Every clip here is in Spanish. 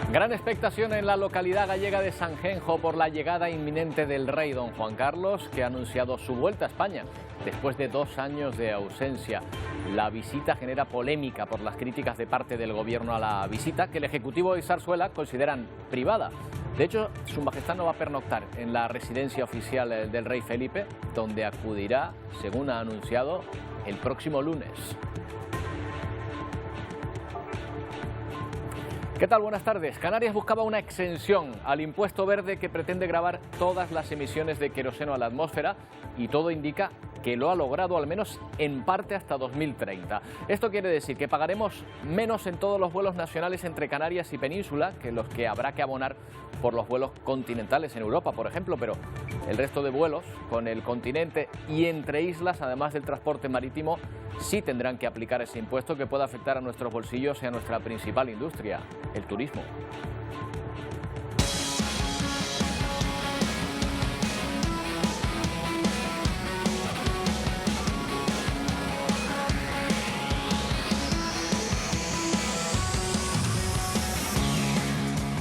Gran expectación en la localidad gallega de Sanjenjo por la llegada inminente del rey don Juan Carlos, que ha anunciado su vuelta a España después de 2 años de ausencia. La visita genera polémica por las críticas de parte del gobierno a la visita, que el Ejecutivo y Zarzuela consideran privada. De hecho, Su Majestad no va a pernoctar en la residencia oficial del rey Felipe, donde acudirá, según ha anunciado, el próximo lunes. ¿Qué tal? Buenas tardes. Canarias buscaba una exención al impuesto verde que pretende gravar todas las emisiones de queroseno a la atmósfera y todo indica que lo ha logrado al menos en parte hasta 2030. Esto quiere decir que pagaremos menos en todos los vuelos nacionales entre Canarias y Península que los que habrá que abonar por los vuelos continentales en Europa, por ejemplo, pero el resto de vuelos con el continente y entre islas, además del transporte marítimo, sí tendrán que aplicar ese impuesto que puede afectar a nuestros bolsillos y a nuestra principal industria, el turismo.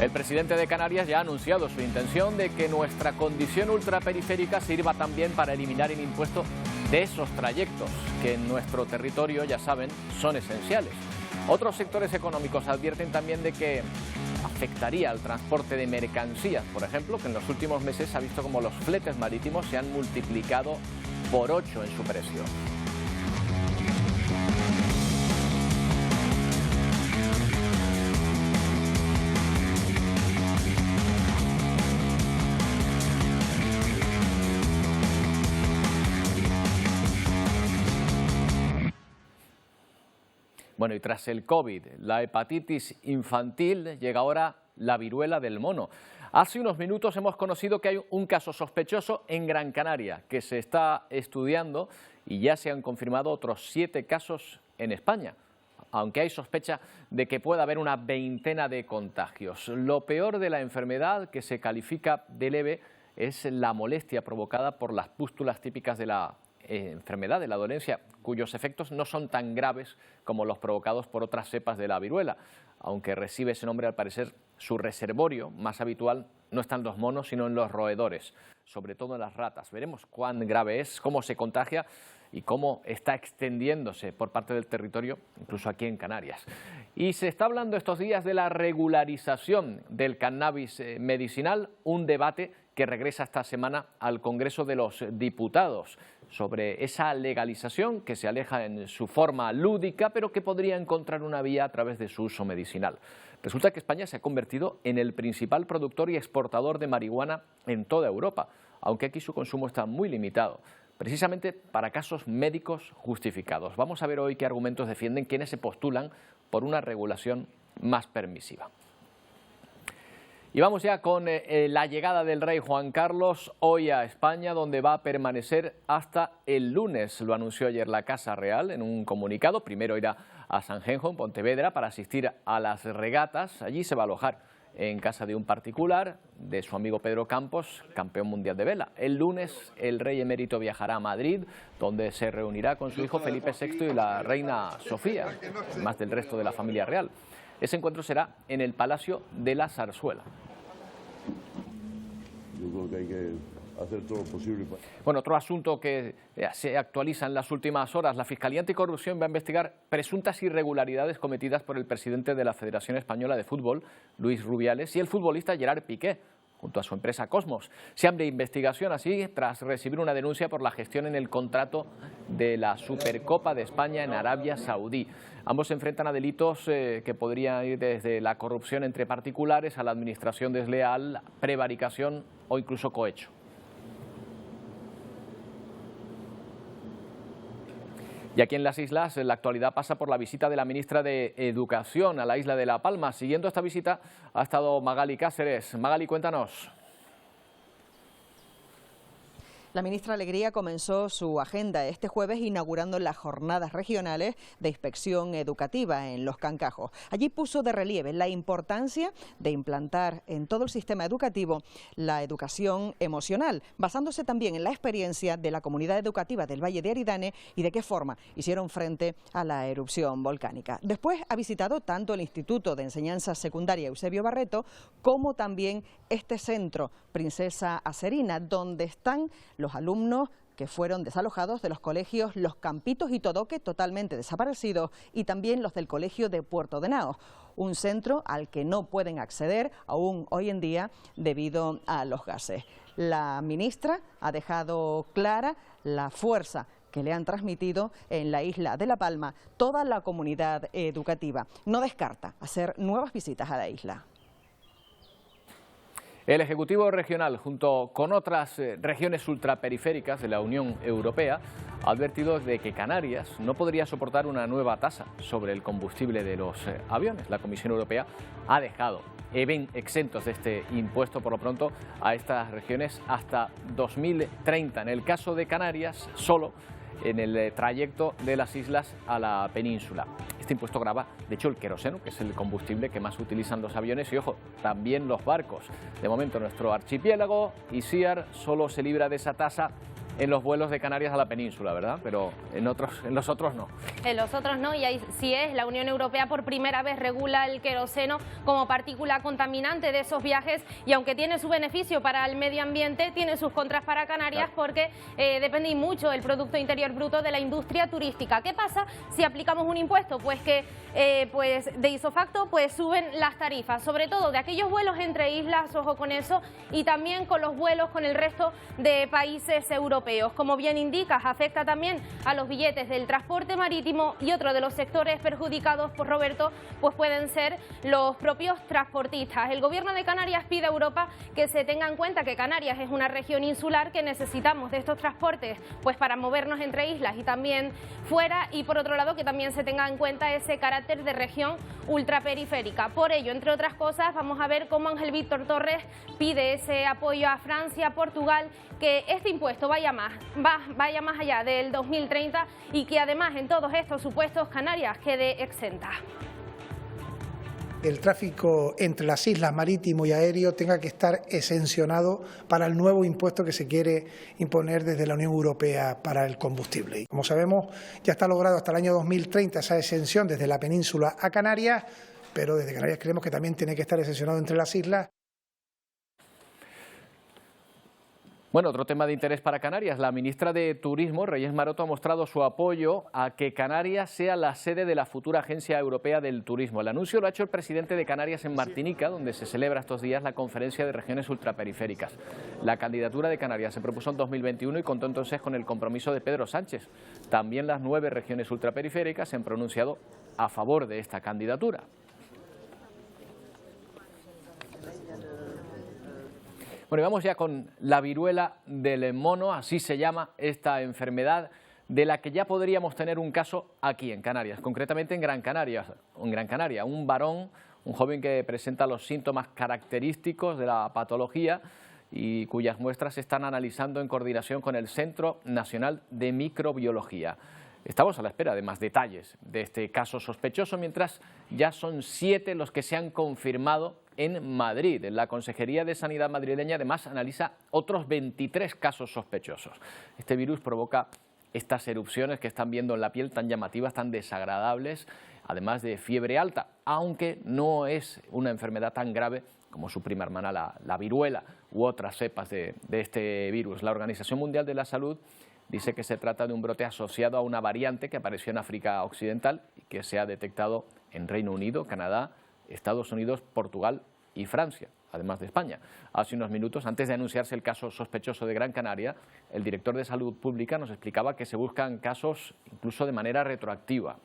El presidente de Canarias ya ha anunciado su intención de que nuestra condición ultraperiférica sirva también para eliminar el impuesto de esos trayectos que en nuestro territorio, ya saben, son esenciales. Otros sectores económicos advierten también de que afectaría al transporte de mercancías, por ejemplo, que en los últimos meses ha visto como los fletes marítimos se han multiplicado por 8 en su precio. Bueno, y tras el COVID, la hepatitis infantil, llega ahora la viruela del mono. Hace unos minutos hemos conocido que hay un caso sospechoso en Gran Canaria que se está estudiando y ya se han confirmado otros 7 casos en España, aunque hay sospecha de que pueda haber una veintena de contagios. Lo peor de la enfermedad, que se califica de leve, es la molestia provocada por las pústulas típicas de la enfermedad, de la dolencia, cuyos efectos no son tan graves como los provocados por otras cepas de la viruela. Aunque recibe ese nombre, al parecer, su reservorio más habitual no está en los monos, sino en los roedores, sobre todo en las ratas. Veremos cuán grave es, cómo se contagia y cómo está extendiéndose por parte del territorio, incluso aquí en Canarias. Y se está hablando estos días de la regularización del cannabis medicinal, un debate que regresa esta semana al Congreso de los Diputados sobre esa legalización que se aleja en su forma lúdica, pero que podría encontrar una vía a través de su uso medicinal. Resulta que España se ha convertido en el principal productor y exportador de marihuana en toda Europa, aunque aquí su consumo está muy limitado, precisamente para casos médicos justificados. Vamos a ver hoy qué argumentos defienden quienes se postulan por una regulación más permisiva. Y vamos ya con la llegada del rey Juan Carlos hoy a España, donde va a permanecer hasta el lunes. Lo anunció ayer la Casa Real en un comunicado. Primero irá a Sanjenjo, en Pontevedra, para asistir a las regatas. Allí se va a alojar en casa de un particular, de su amigo Pedro Campos, campeón mundial de vela. El lunes el rey emérito viajará a Madrid, donde se reunirá con su hijo Felipe VI y la reina Sofía, además del resto de la familia real. Ese encuentro será en el Palacio de la Zarzuela. Yo creo que hay que hacer todo lo posible. Bueno, otro asunto que se actualiza en las últimas horas. La Fiscalía Anticorrupción va a investigar presuntas irregularidades cometidas por el presidente de la Federación Española de Fútbol, Luis Rubiales, y el futbolista Gerard Piqué, junto a su empresa Cosmos. Se abre investigación así tras recibir una denuncia por la gestión en el contrato de la Supercopa de España en Arabia Saudí. Ambos se enfrentan a delitos que podrían ir desde la corrupción entre particulares a la administración desleal, prevaricación o incluso cohecho. Y aquí en las islas, la actualidad pasa por la visita de la ministra de Educación a la isla de La Palma. Siguiendo esta visita ha estado Magali Cáceres. Magali, cuéntanos. La ministra Alegría comenzó su agenda este jueves inaugurando las jornadas regionales de inspección educativa en Los Cancajos. Allí puso de relieve la importancia de implantar en todo el sistema educativo la educación emocional, basándose también en la experiencia de la comunidad educativa del Valle de Aridane y de qué forma hicieron frente a la erupción volcánica. Después ha visitado tanto el Instituto de Enseñanza Secundaria Eusebio Barreto como también este centro Princesa Acerina, donde están los alumnos que fueron desalojados de los colegios Los Campitos y Todoque, totalmente desaparecidos, y también los del colegio de Puerto de Naos, un centro al que no pueden acceder aún hoy en día debido a los gases. La ministra ha dejado clara la fuerza que le han transmitido en la isla de La Palma toda la comunidad educativa. No descarta hacer nuevas visitas a la isla. El Ejecutivo Regional, junto con otras regiones ultraperiféricas de la Unión Europea, ha advertido de que Canarias no podría soportar una nueva tasa sobre el combustible de los aviones. La Comisión Europea ha dejado exentos de este impuesto por lo pronto a estas regiones hasta 2030. En el caso de Canarias, solo en el trayecto de las islas a la península. Este impuesto grava, de hecho, el queroseno, que es el combustible que más utilizan los aviones y, ojo, también los barcos. De momento, nuestro archipiélago, ISIAR, solo se libra de esa tasa en los vuelos de Canarias a la península, ¿verdad? Pero en los otros no. En los otros no, y ahí sí es. La Unión Europea por primera vez regula el queroseno como partícula contaminante de esos viajes, y aunque tiene su beneficio para el medio ambiente, tiene sus contras para Canarias, claro, porque depende mucho el Producto Interior Bruto de la industria turística. ¿Qué pasa si aplicamos un impuesto? Pues que pues de isofacto pues suben las tarifas, sobre todo de aquellos vuelos entre islas, ojo con eso, y también con los vuelos con el resto de países europeos. Como bien indicas, afecta también a los billetes del transporte marítimo, y otro de los sectores perjudicados, por Roberto, pues pueden ser los propios transportistas. El Gobierno de Canarias pide a Europa que se tenga en cuenta que Canarias es una región insular, que necesitamos de estos transportes pues para movernos entre islas y también fuera, y por otro lado que también se tenga en cuenta ese carácter de región ultraperiférica. Por ello, entre otras cosas, vamos a ver cómo Ángel Víctor Torres pide ese apoyo a Francia, Portugal, que este impuesto vaya más allá del 2030 y que además en todos estos supuestos Canarias quede exenta. El tráfico entre las islas marítimo y aéreo tenga que estar exencionado para el nuevo impuesto que se quiere imponer desde la Unión Europea para el combustible. Y como sabemos, ya está logrado hasta el año 2030 esa exención desde la península a Canarias, pero desde Canarias creemos que también tiene que estar exencionado entre las islas. Bueno, otro tema de interés para Canarias. La ministra de Turismo, Reyes Maroto, ha mostrado su apoyo a que Canarias sea la sede de la futura Agencia Europea del Turismo. El anuncio lo ha hecho el presidente de Canarias en Martinica, donde se celebra estos días la Conferencia de Regiones Ultraperiféricas. La candidatura de Canarias se propuso en 2021 y contó entonces con el compromiso de Pedro Sánchez. También las 9 regiones ultraperiféricas se han pronunciado a favor de esta candidatura. Bueno, y vamos ya con la viruela del mono, así se llama esta enfermedad, de la que ya podríamos tener un caso aquí en Canarias, concretamente en Gran Canaria. Un varón, un joven que presenta los síntomas característicos de la patología y cuyas muestras se están analizando en coordinación con el Centro Nacional de Microbiología. Estamos a la espera de más detalles de este caso sospechoso, mientras ya son 7 los que se han confirmado en Madrid. La Consejería de Sanidad madrileña además analiza otros 23 casos sospechosos. Este virus provoca estas erupciones que están viendo en la piel tan llamativas, tan desagradables, además de fiebre alta, aunque no es una enfermedad tan grave como su prima hermana, la viruela u otras cepas de este virus. La Organización Mundial de la Salud dice que se trata de un brote asociado a una variante que apareció en África Occidental y que se ha detectado en Reino Unido, Canadá, Estados Unidos, Portugal y Francia, además de España. Hace unos minutos, antes de anunciarse el caso sospechoso de Gran Canaria, el director de Salud Pública nos explicaba que se buscan casos incluso de manera retroactiva.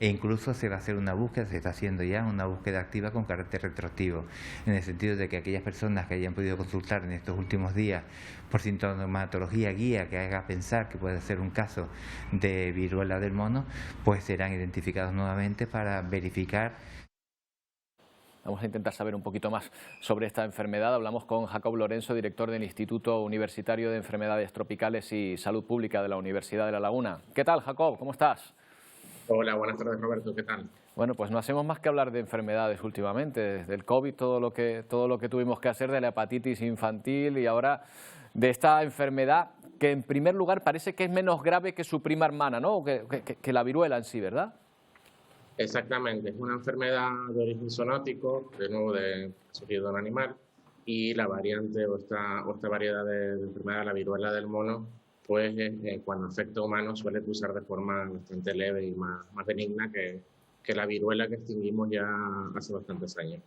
E incluso se va a hacer una búsqueda, se está haciendo ya una búsqueda activa con carácter retroactivo, en el sentido de que aquellas personas que hayan podido consultar en estos últimos días por sintomatología guía que haga pensar que puede ser un caso de viruela del mono, pues serán identificados nuevamente para verificar. Vamos a intentar saber un poquito más sobre esta enfermedad. Hablamos con Jacob Lorenzo, director del Instituto Universitario de Enfermedades Tropicales y Salud Pública de la Universidad de La Laguna. ¿Qué tal, Jacob? ¿Cómo estás? Hola, buenas tardes, Roberto. ¿Qué tal? Bueno, pues no hacemos más que hablar de enfermedades últimamente, desde el COVID, todo lo que tuvimos que hacer, de la hepatitis infantil y ahora de esta enfermedad que en primer lugar parece que es menos grave que su prima hermana, ¿no? Que la viruela en sí, ¿verdad? Exactamente, es una enfermedad de origen zoonótico, de nuevo surgido de un animal, y la variante o esta variedad de enfermedad, la viruela del mono, pues cuando afecta a humanos suele cruzar de forma bastante leve y más benigna que la viruela que extinguimos ya hace bastantes años.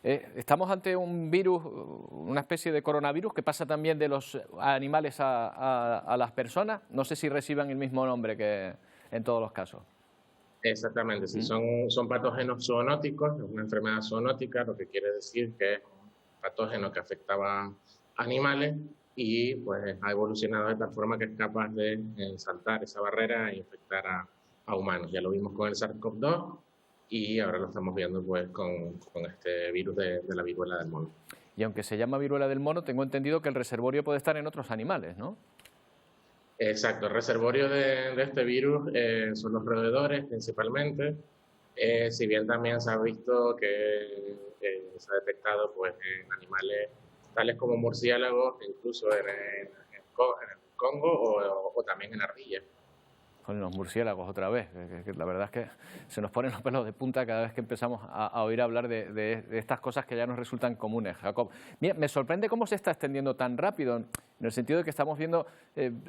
Estamos ante un virus, una especie de coronavirus que pasa también de los animales a las personas. No sé si reciban el mismo nombre que en todos los casos. Exactamente, sí, son patógenos zoonóticos, es una enfermedad zoonótica, lo que quiere decir que es un patógeno que afectaba a animales y pues ha evolucionado de tal forma que es capaz de saltar esa barrera e infectar a humanos. Ya lo vimos con el SARS-CoV-2 y ahora lo estamos viendo pues con este virus de la viruela del mono. Y aunque se llama viruela del mono, tengo entendido que el reservorio puede estar en otros animales, ¿no? Exacto, el reservorio de este virus son los roedores principalmente, si bien también se ha visto que se ha detectado pues, en animales tales como murciélagos, incluso en el Congo o también en ardillas. Con los murciélagos otra vez, que la verdad es que se nos ponen los pelos de punta cada vez que empezamos a oír hablar de estas cosas que ya nos resultan comunes, Jacob. Mira, me sorprende cómo se está extendiendo tan rápido, en el sentido de que estamos viendo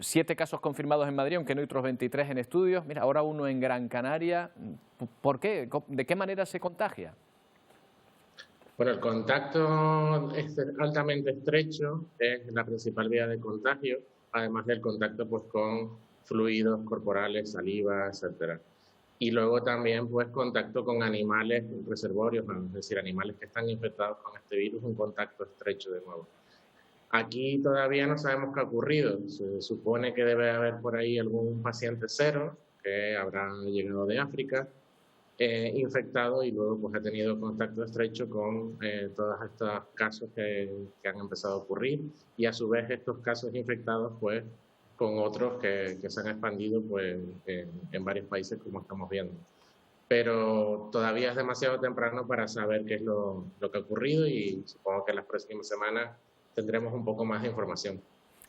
7 casos confirmados en Madrid, aunque no hay otros 23 en estudios. Mira, ahora uno en Gran Canaria. ¿Por qué? ¿De qué manera se contagia? Bueno, el contacto altamente estrecho es la principal vía de contagio, además del contacto pues, con fluidos corporales, saliva, etcétera. Y luego también pues contacto con animales reservorios, es decir, animales que están infectados con este virus, un contacto estrecho de nuevo. Aquí todavía no sabemos qué ha ocurrido. Se supone que debe haber por ahí algún paciente cero que habrá llegado de África, infectado y luego pues ha tenido contacto estrecho con todos estos casos que han empezado a ocurrir y a su vez estos casos infectados pues con otros que se han expandido pues, en varios países como estamos viendo. Pero todavía es demasiado temprano para saber qué es lo que ha ocurrido y supongo que en las próximas semanas tendremos un poco más de información.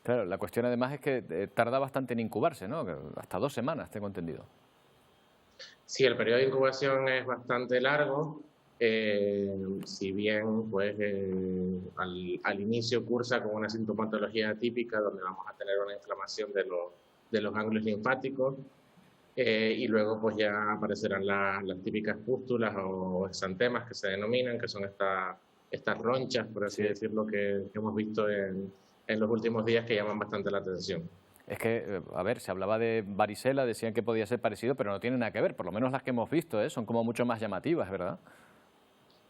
Claro, la cuestión además es que tarda bastante en incubarse, ¿no? Hasta 2 semanas, tengo entendido. Sí, el periodo de incubación es bastante largo. Si bien pues, al inicio cursa con una sintomatología atípica donde vamos a tener una inflamación de los ganglios linfáticos y luego pues ya aparecerán las típicas pústulas o exantemas que se denominan, que son estas ronchas, por así decirlo, que hemos visto en los últimos días que llaman bastante la atención. Es que, a ver, se hablaba de varicela, decían que podía ser parecido, pero no tiene nada que ver, por lo menos las que hemos visto, son como mucho más llamativas, ¿verdad?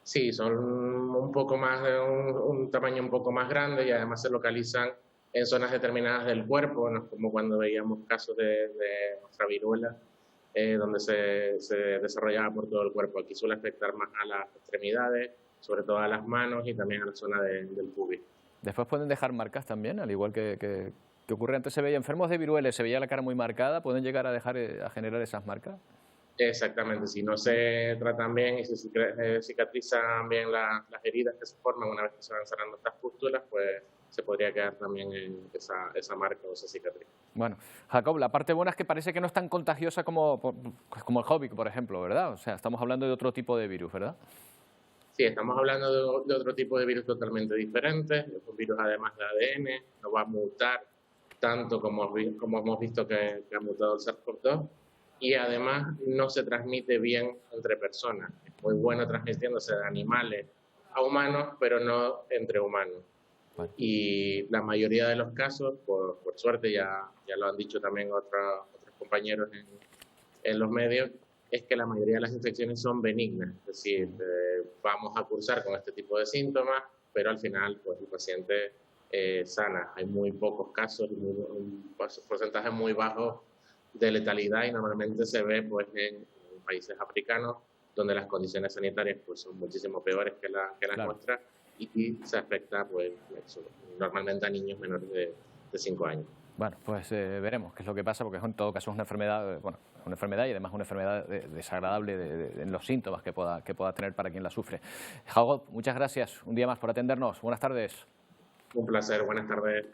Sí, son un poco más de un tamaño un poco más grande y además se localizan en zonas determinadas del cuerpo, no es como cuando veíamos casos de nuestra viruela, donde se desarrollaba por todo el cuerpo. Aquí suele afectar más a las extremidades, sobre todo a las manos y también a la zona del pubis. Después pueden dejar marcas también, al igual que ocurre antes, se veía enfermos de viruela, se veía la cara muy marcada, ¿pueden llegar a generar esas marcas? Exactamente, si no se tratan bien y se cicatrizan bien las heridas que se forman una vez que se van sanando estas pústulas, pues se podría quedar también esa marca o esa cicatriz. Bueno, Jacob, la parte buena es que parece que no es tan contagiosa como el COVID, por ejemplo, ¿verdad? O sea, estamos hablando de otro tipo de virus, ¿verdad? Sí, estamos hablando de otro tipo de virus totalmente diferente. Es un virus además de ADN, no va a mutar tanto como hemos visto que ha mutado el SARS-CoV-2 y además no se transmite bien entre personas. Es muy bueno transmitiéndose de animales a humanos, pero no entre humanos. Bueno. Y la mayoría de los casos, por suerte ya lo han dicho también otros compañeros en los medios, es que la mayoría de las infecciones son benignas, es decir, vamos a cursar con este tipo de síntomas, pero al final pues, el paciente sana. Hay muy pocos casos, un porcentaje muy bajo de letalidad y normalmente se ve pues, en países africanos donde las condiciones sanitarias pues son muchísimo peores que las nuestras y se afecta pues normalmente a niños menores de 5 años. Bueno, pues veremos qué es lo que pasa, porque en todo caso es una enfermedad, bueno, una enfermedad y además una enfermedad desagradable en los síntomas que pueda tener para quien la sufre. Jacob, muchas gracias un día más por atendernos. Buenas tardes. Un placer, buenas tardes.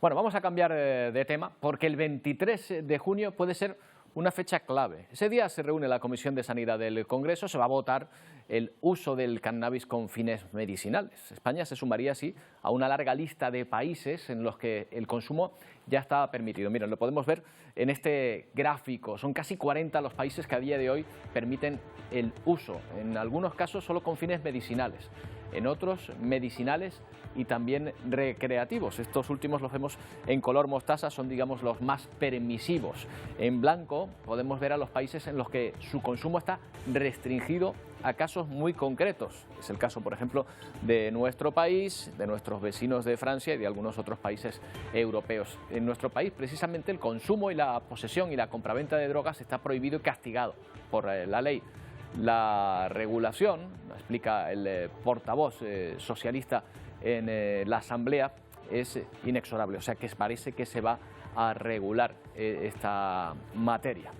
Bueno, vamos a cambiar de tema porque el 23 de junio puede ser una fecha clave. Ese día se reúne la Comisión de Sanidad del Congreso, se va a votar el uso del cannabis con fines medicinales. España se sumaría así a una larga lista de países en los que el consumo ya está permitido. Miren, lo podemos ver en este gráfico. Son casi 40 los países que a día de hoy permiten el uso, en algunos casos solo con fines medicinales, en otros medicinales y también recreativos. Estos últimos los vemos en color mostaza, son digamos los más permisivos. En blanco podemos ver a los países en los que su consumo está restringido a casos muy concretos. Es el caso, por ejemplo, de nuestro país, de nuestros vecinos de Francia y de algunos otros países europeos. En nuestro país, precisamente, el consumo y la posesión y la compraventa de drogas está prohibido y castigado por la ley. La regulación, explica el portavoz socialista en la Asamblea, es inexorable. O sea que parece que se va a regular esta materia.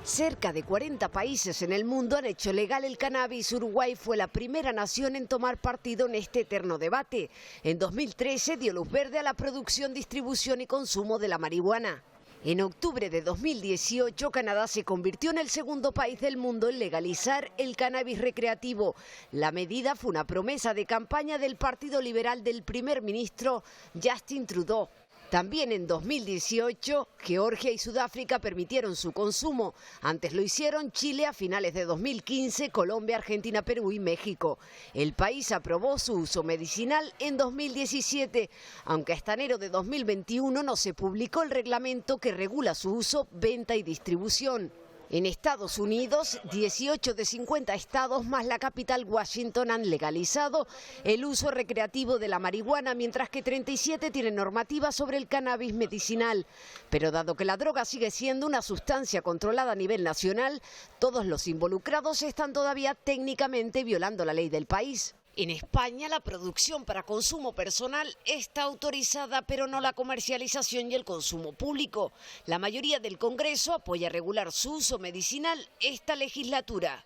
Cerca de 40 países en el mundo han hecho legal el cannabis. Uruguay fue la primera nación en tomar partido en este eterno debate. En 2013 dio luz verde a la producción, distribución y consumo de la marihuana. En octubre de 2018, Canadá se convirtió en el segundo país del mundo en legalizar el cannabis recreativo. La medida fue una promesa de campaña del Partido Liberal del primer ministro Justin Trudeau. También en 2018, Georgia y Sudáfrica permitieron su consumo. Antes lo hicieron Chile a finales de 2015, Colombia, Argentina, Perú y México. El país aprobó su uso medicinal en 2017, aunque hasta enero de 2021 no se publicó el reglamento que regula su uso, venta y distribución. En Estados Unidos, 18 de 50 estados más la capital Washington han legalizado el uso recreativo de la marihuana, mientras que 37 tienen normativa sobre el cannabis medicinal. Pero dado que la droga sigue siendo una sustancia controlada a nivel nacional, todos los involucrados están todavía técnicamente violando la ley del país. En España, la producción para consumo personal está autorizada, pero no la comercialización y el consumo público. La mayoría del Congreso apoya regular su uso medicinal esta legislatura.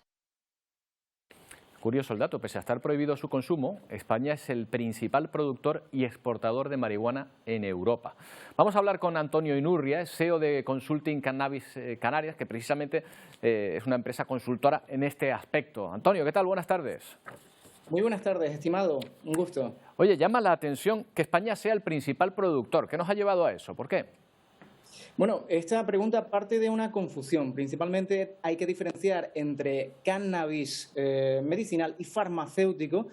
Curioso el dato, pese a estar prohibido su consumo, España es el principal productor y exportador de marihuana en Europa. Vamos a hablar con Antonio Inurria, CEO de Consulting Cannabis Canarias, que precisamente es una empresa consultora en este aspecto. Antonio, ¿qué tal? Buenas tardes. Muy buenas tardes, estimado. Un gusto. Oye, llama la atención que España sea el principal productor. ¿Qué nos ha llevado a eso? ¿Por qué? Bueno, esta pregunta parte de una confusión. Principalmente hay que diferenciar entre cannabis medicinal y farmacéutico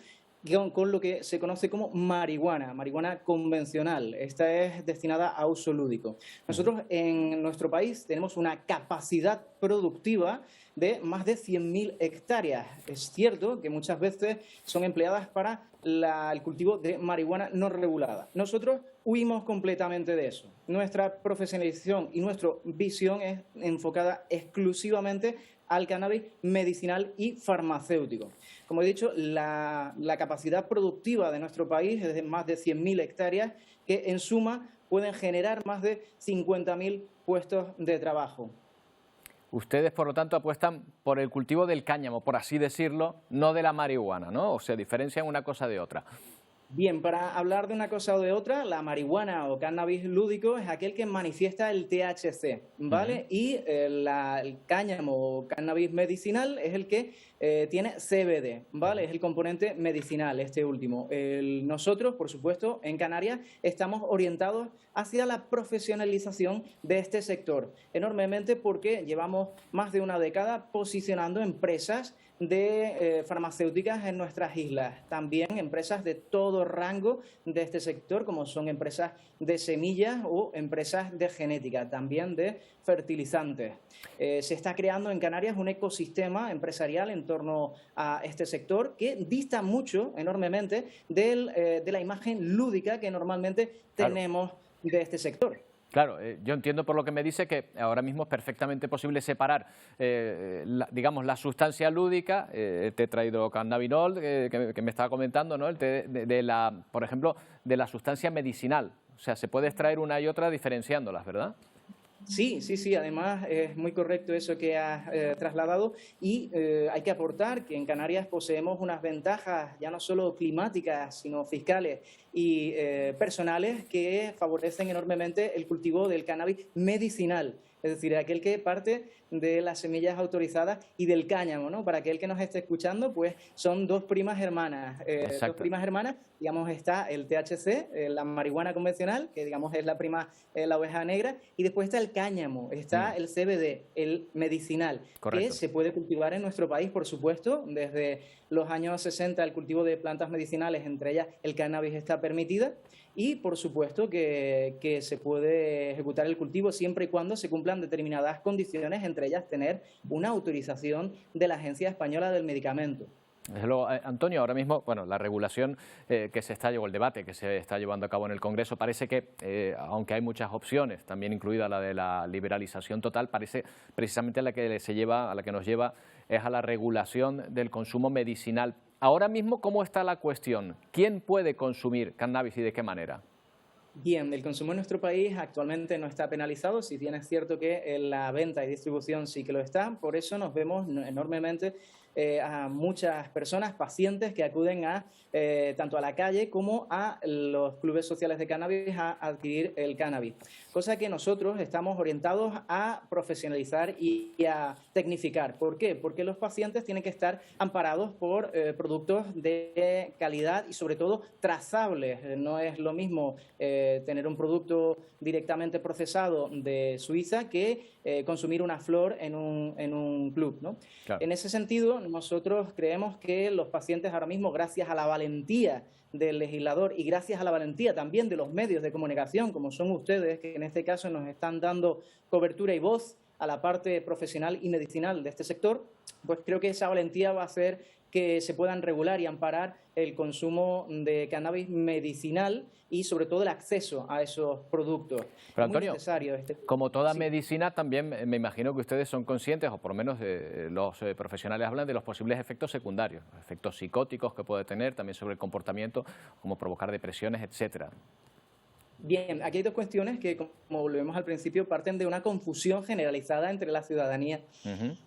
con lo que se conoce como marihuana convencional. Esta es destinada a uso lúdico. Nosotros en nuestro país tenemos una capacidad productiva de más de 100.000 hectáreas. Es cierto que muchas veces son empleadas para el cultivo de marihuana no regulada. Nosotros huimos completamente de eso. Nuestra profesionalización y nuestra visión es enfocada exclusivamente al cannabis medicinal y farmacéutico. Como he dicho, la capacidad productiva de nuestro país es de más de 100.000 hectáreas que en suma pueden generar más de 50.000 puestos de trabajo. Ustedes, por lo tanto, apuestan por el cultivo del cáñamo, por así decirlo, no de la marihuana, ¿no? O sea, diferencian una cosa de otra. Bien, para hablar de una cosa o de otra, la marihuana o cannabis lúdico es aquel que manifiesta el THC, ¿vale? Y el cáñamo o cannabis medicinal es el que tiene CBD, ¿vale? Es el componente medicinal, este último. Nosotros, por supuesto, en Canarias estamos orientados hacia la profesionalización de este sector, enormemente porque llevamos más de una década posicionando empresas de farmacéuticas en nuestras islas, también empresas de todo rango de este sector, como son empresas de semillas o empresas de genética, también de fertilizantes. Se está creando en Canarias un ecosistema empresarial en torno a este sector que dista mucho, enormemente, de la imagen lúdica que normalmente tenemos de este sector. Claro, yo entiendo por lo que me dice que ahora mismo es perfectamente posible separar, digamos, la sustancia lúdica, tetrahidrocannabinol, que me estaba comentando, ¿no? Por ejemplo, de la sustancia medicinal. O sea, se puede extraer una y otra diferenciándolas, ¿verdad? Sí, además es muy correcto eso que has trasladado y hay que aportar que en Canarias poseemos unas ventajas ya no solo climáticas, sino fiscales y personales que favorecen enormemente el cultivo del cannabis medicinal, es decir, aquel que parte de las semillas autorizadas y del cáñamo, ¿no? Para aquel que nos esté escuchando, pues son dos primas hermanas. Dos primas hermanas, digamos, está el THC, la marihuana convencional, que digamos es la prima, la oveja negra, y después está el cáñamo, está el CBD, el medicinal, que se puede cultivar en nuestro país, por supuesto, desde los años 60 el cultivo de plantas medicinales, entre ellas el cannabis está permitida, y por supuesto que se puede ejecutar el cultivo siempre y cuando se cumplan determinadas condiciones, entre ellas tener una autorización de la Agencia Española del Medicamento. Antonio, ahora mismo, bueno, la regulación que se está llevando, el debate que se está llevando a cabo en el Congreso, parece que, aunque hay muchas opciones, también incluida la de la liberalización total, parece precisamente a la que nos lleva es a la regulación del consumo medicinal. Ahora mismo, ¿cómo está la cuestión? ¿Quién puede consumir cannabis y de qué manera? Bien, el consumo en nuestro país actualmente no está penalizado, si bien es cierto que la venta y distribución sí que lo está, por eso nos vemos enormemente a muchas personas, pacientes que acuden tanto a la calle como a los clubes sociales de cannabis a adquirir el cannabis. Cosa que nosotros estamos orientados a profesionalizar y a tecnificar. ¿Por qué? Porque los pacientes tienen que estar amparados por productos de calidad y sobre todo trazables. No es lo mismo tener un producto directamente procesado de Suiza que consumir una flor en un club, ¿no? Claro. En ese sentido, nosotros creemos que los pacientes ahora mismo, gracias a la valentía del legislador y gracias a la valentía también de los medios de comunicación, como son ustedes, que en este caso nos están dando cobertura y voz a la parte profesional y medicinal de este sector, pues creo que esa valentía va a hacer que se puedan regular y amparar el consumo de cannabis medicinal y sobre todo el acceso a esos productos. Pero Antonio, como toda medicina, también me imagino que ustedes son conscientes, o por lo menos los profesionales hablan de los posibles efectos secundarios, efectos psicóticos que puede tener, también sobre el comportamiento, como provocar depresiones, etcétera. Bien, aquí hay dos cuestiones que, como volvemos al principio, parten de una confusión generalizada entre la ciudadanía.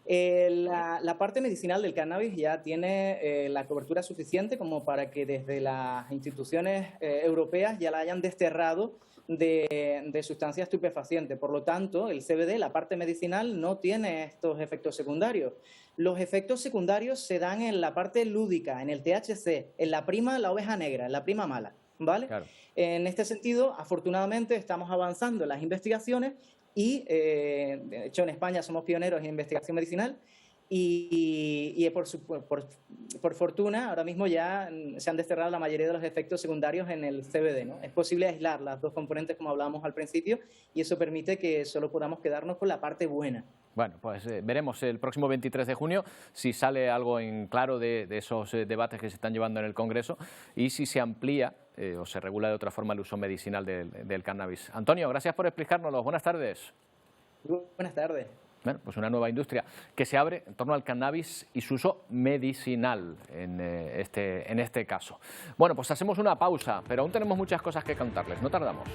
La parte medicinal del cannabis ya tiene la cobertura suficiente como para que desde las instituciones europeas ya la hayan desterrado de sustancias estupefacientes. Por lo tanto, el CBD, la parte medicinal, no tiene estos efectos secundarios. Los efectos secundarios se dan en la parte lúdica, en el THC, en la prima, la oveja negra, en la prima mala, ¿vale? Claro. En este sentido, afortunadamente, estamos avanzando en las investigaciones y, de hecho, en España somos pioneros en investigación medicinal y por fortuna, ahora mismo ya se han desterrado la mayoría de los efectos secundarios en el CBD, ¿no? Es posible aislar las dos componentes, como hablábamos al principio, y eso permite que solo podamos quedarnos con la parte buena. Bueno, pues veremos el próximo 23 de junio si sale algo en claro de esos debates que se están llevando en el Congreso y si se amplía o se regula de otra forma el uso medicinal del cannabis. Antonio, gracias por explicárnoslo. Buenas tardes. Buenas tardes. Bueno, pues una nueva industria que se abre en torno al cannabis y su uso medicinal en este caso. Bueno, pues hacemos una pausa, pero aún tenemos muchas cosas que contarles. No tardamos.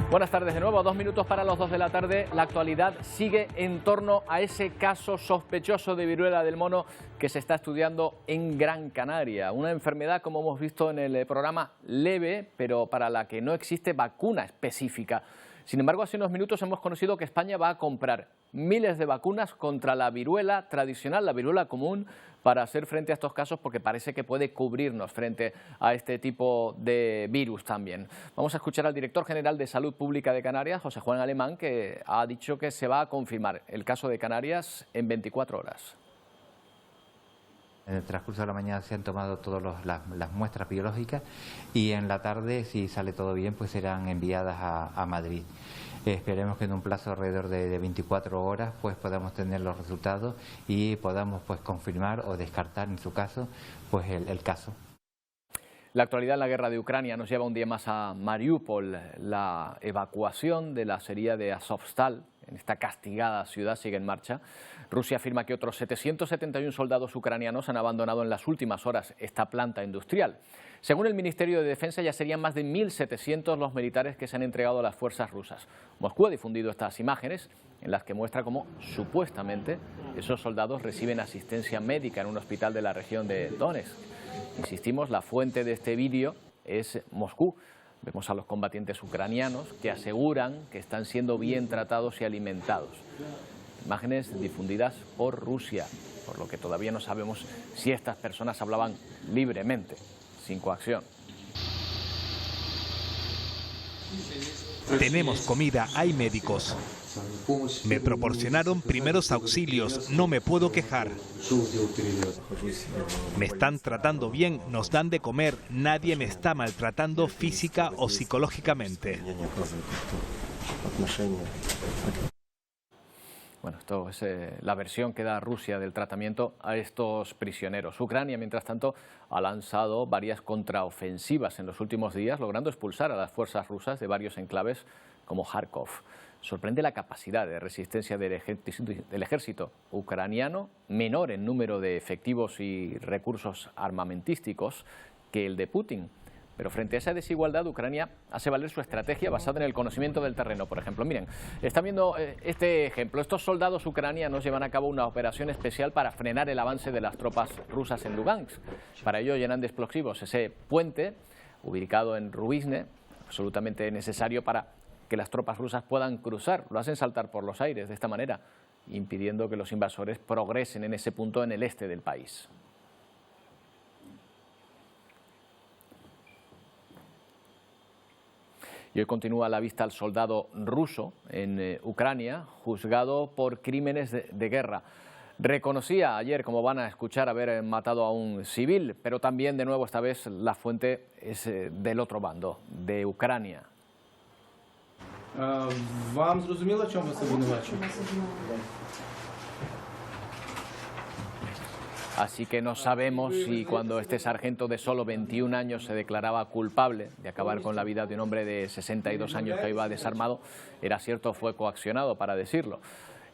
Buenas tardes de nuevo, 2 minutos para las 2 de la tarde. La actualidad sigue en torno a ese caso sospechoso de viruela del mono que se está estudiando en Gran Canaria. Una enfermedad, como hemos visto en el programa, leve, pero para la que no existe vacuna específica. Sin embargo, hace unos minutos hemos conocido que España va a comprar miles de vacunas contra la viruela tradicional, la viruela común, para hacer frente a estos casos, porque parece que puede cubrirnos frente a este tipo de virus también. Vamos a escuchar al director general de Salud Pública de Canarias, José Juan Alemán, que ha dicho que se va a confirmar el caso de Canarias en 24 horas. En el transcurso de la mañana se han tomado todas las muestras biológicas y en la tarde, si sale todo bien, pues serán enviadas a Madrid. Esperemos que en un plazo alrededor de 24 horas pues podamos tener los resultados y podamos pues confirmar o descartar en su caso pues el caso. La actualidad en la guerra de Ucrania nos lleva un día más a Mariupol. La evacuación de la acería de Azovstal, en esta castigada ciudad, sigue en marcha. Rusia afirma que otros 771 soldados ucranianos han abandonado en las últimas horas esta planta industrial. Según el Ministerio de Defensa, ya serían más de 1.700 los militares que se han entregado a las fuerzas rusas. Moscú ha difundido estas imágenes en las que muestra cómo supuestamente esos soldados reciben asistencia médica en un hospital de la región de Donetsk. Insistimos, la fuente de este vídeo es Moscú. Vemos a los combatientes ucranianos que aseguran que están siendo bien tratados y alimentados. Imágenes difundidas por Rusia, por lo que todavía no sabemos si estas personas hablaban libremente, sin coacción. Tenemos comida, hay médicos. Me proporcionaron primeros auxilios, no me puedo quejar. Me están tratando bien, nos dan de comer, nadie me está maltratando física o psicológicamente. Bueno, esto es la versión que da Rusia del tratamiento a estos prisioneros. Ucrania, mientras tanto, ha lanzado varias contraofensivas en los últimos días, logrando expulsar a las fuerzas rusas de varios enclaves como Kharkov. Sorprende la capacidad de resistencia del ejército ucraniano, menor en número de efectivos y recursos armamentísticos que el de Putin. Pero frente a esa desigualdad, Ucrania hace valer su estrategia basada en el conocimiento del terreno. Por ejemplo, miren, están viendo este ejemplo. Estos soldados ucranianos llevan a cabo una operación especial para frenar el avance de las tropas rusas en Lugansk. Para ello llenan de explosivos ese puente ubicado en Rubizne, absolutamente necesario para que las tropas rusas puedan cruzar. Lo hacen saltar por los aires de esta manera, impidiendo que los invasores progresen en ese punto en el este del país. Y hoy continúa la vista al soldado ruso en Ucrania, juzgado por crímenes de guerra. Reconocía ayer, como van a escuchar, haber matado a un civil, pero también, de nuevo, esta vez la fuente es del otro bando, de Ucrania. Вам зрозуміло, в чому це обвинувачує? Así que no sabemos si cuando este sargento de solo 21 años se declaraba culpable de acabar con la vida de un hombre de 62 años que iba desarmado, era cierto o fue coaccionado para decirlo.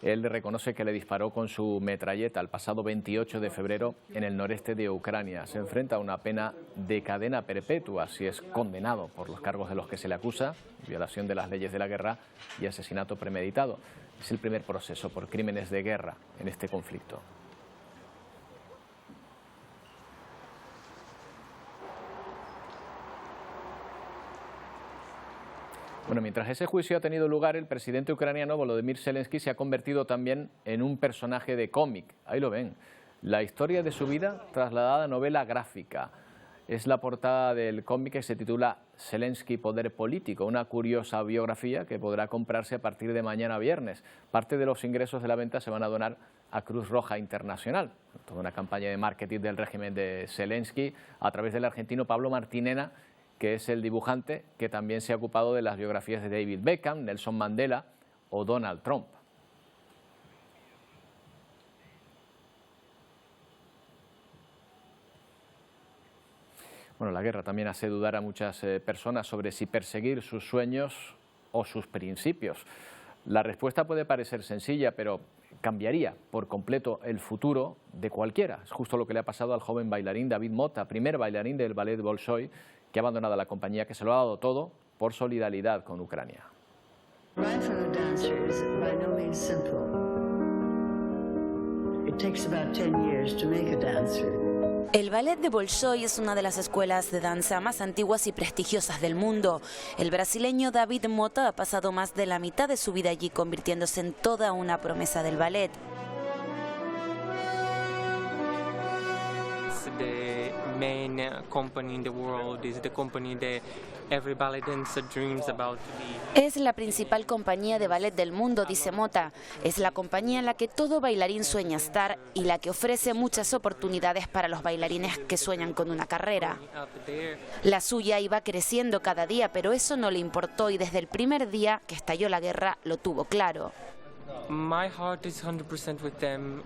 Él reconoce que le disparó con su metralleta el pasado 28 de febrero en el noreste de Ucrania. Se enfrenta a una pena de cadena perpetua si es condenado por los cargos de los que se le acusa, violación de las leyes de la guerra y asesinato premeditado. Es el primer proceso por crímenes de guerra en este conflicto. Bueno, mientras ese juicio ha tenido lugar, el presidente ucraniano Volodymyr Zelensky se ha convertido también en un personaje de cómic. Ahí lo ven. La historia de su vida trasladada a novela gráfica. Es la portada del cómic que se titula Zelensky, Poder Político, una curiosa biografía que podrá comprarse a partir de mañana viernes. Parte de los ingresos de la venta se van a donar a Cruz Roja Internacional. Toda una campaña de marketing del régimen de Zelensky a través del argentino Pablo Martinena, que es el dibujante que también se ha ocupado de las biografías de David Beckham, Nelson Mandela o Donald Trump. Bueno, la guerra también hace dudar a muchas personas sobre si perseguir sus sueños o sus principios. La respuesta puede parecer sencilla, pero cambiaría por completo el futuro de cualquiera. Es justo lo que le ha pasado al joven bailarín David Mota, primer bailarín del ballet Bolshoi, que ha abandonado la compañía, que se lo ha dado todo por solidaridad con Ucrania. El ballet de Bolshoi es una de las escuelas de danza más antiguas y prestigiosas del mundo. El brasileño David Mota ha pasado más de la mitad de su vida allí, convirtiéndose en toda una promesa del ballet. main company in the world. Is the company that every ballet dancer dreams about to be. Es la principal compañía de ballet del mundo, dice Mota. Es la compañía en la que todo bailarín sueña estar y la que ofrece muchas oportunidades para los bailarines que sueñan con una carrera. La suya iba creciendo cada día, pero eso no le importó y desde el primer día que estalló la guerra lo tuvo claro. My heart is 100% with them.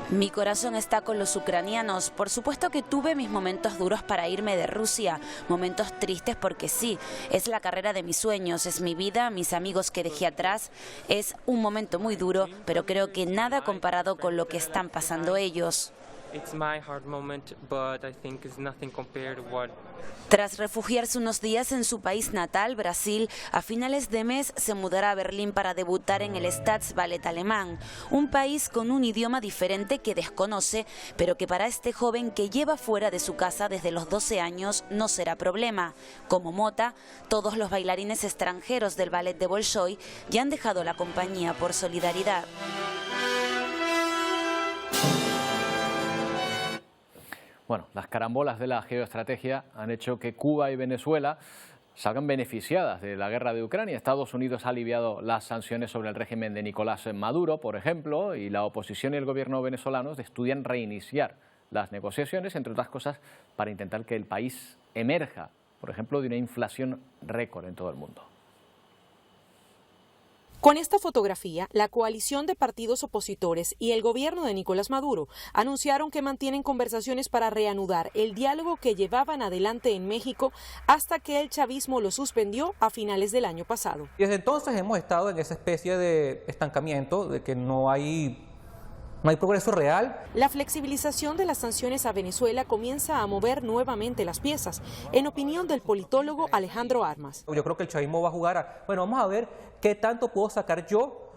Mi corazón está con los ucranianos. Por supuesto que tuve mis momentos duros para irme de Rusia, momentos tristes porque sí, es la carrera de mis sueños, es mi vida, mis amigos que dejé atrás. Es un momento muy duro, pero creo que nada comparado con lo que están pasando ellos. It's my hard moment, but I think it's nothing compared to what. Tras refugiarse unos días en su país natal, Brasil, a finales de mes se mudará a Berlín para debutar en el Staatsballet alemán, un país con un idioma diferente que desconoce, pero que para este joven que lleva fuera de su casa desde los 12 años no será problema. Como Mota, todos los bailarines extranjeros del ballet de Bolshoi ya han dejado la compañía por solidaridad. Bueno, las carambolas de la geoestrategia han hecho que Cuba y Venezuela salgan beneficiadas de la guerra de Ucrania. Estados Unidos ha aliviado las sanciones sobre el régimen de Nicolás Maduro, por ejemplo, y la oposición y el gobierno venezolanos estudian reiniciar las negociaciones, entre otras cosas, para intentar que el país emerja, por ejemplo, de una inflación récord en todo el mundo. Con esta fotografía, la coalición de partidos opositores y el gobierno de Nicolás Maduro anunciaron que mantienen conversaciones para reanudar el diálogo que llevaban adelante en México hasta que el chavismo lo suspendió a finales del año pasado. Desde entonces hemos estado en esa especie de estancamiento, de que no hay progreso real. La flexibilización de las sanciones a Venezuela comienza a mover nuevamente las piezas, en opinión del politólogo Alejandro Armas. Yo creo que el chavismo va a jugar bueno, vamos a ver qué tanto puedo sacar yo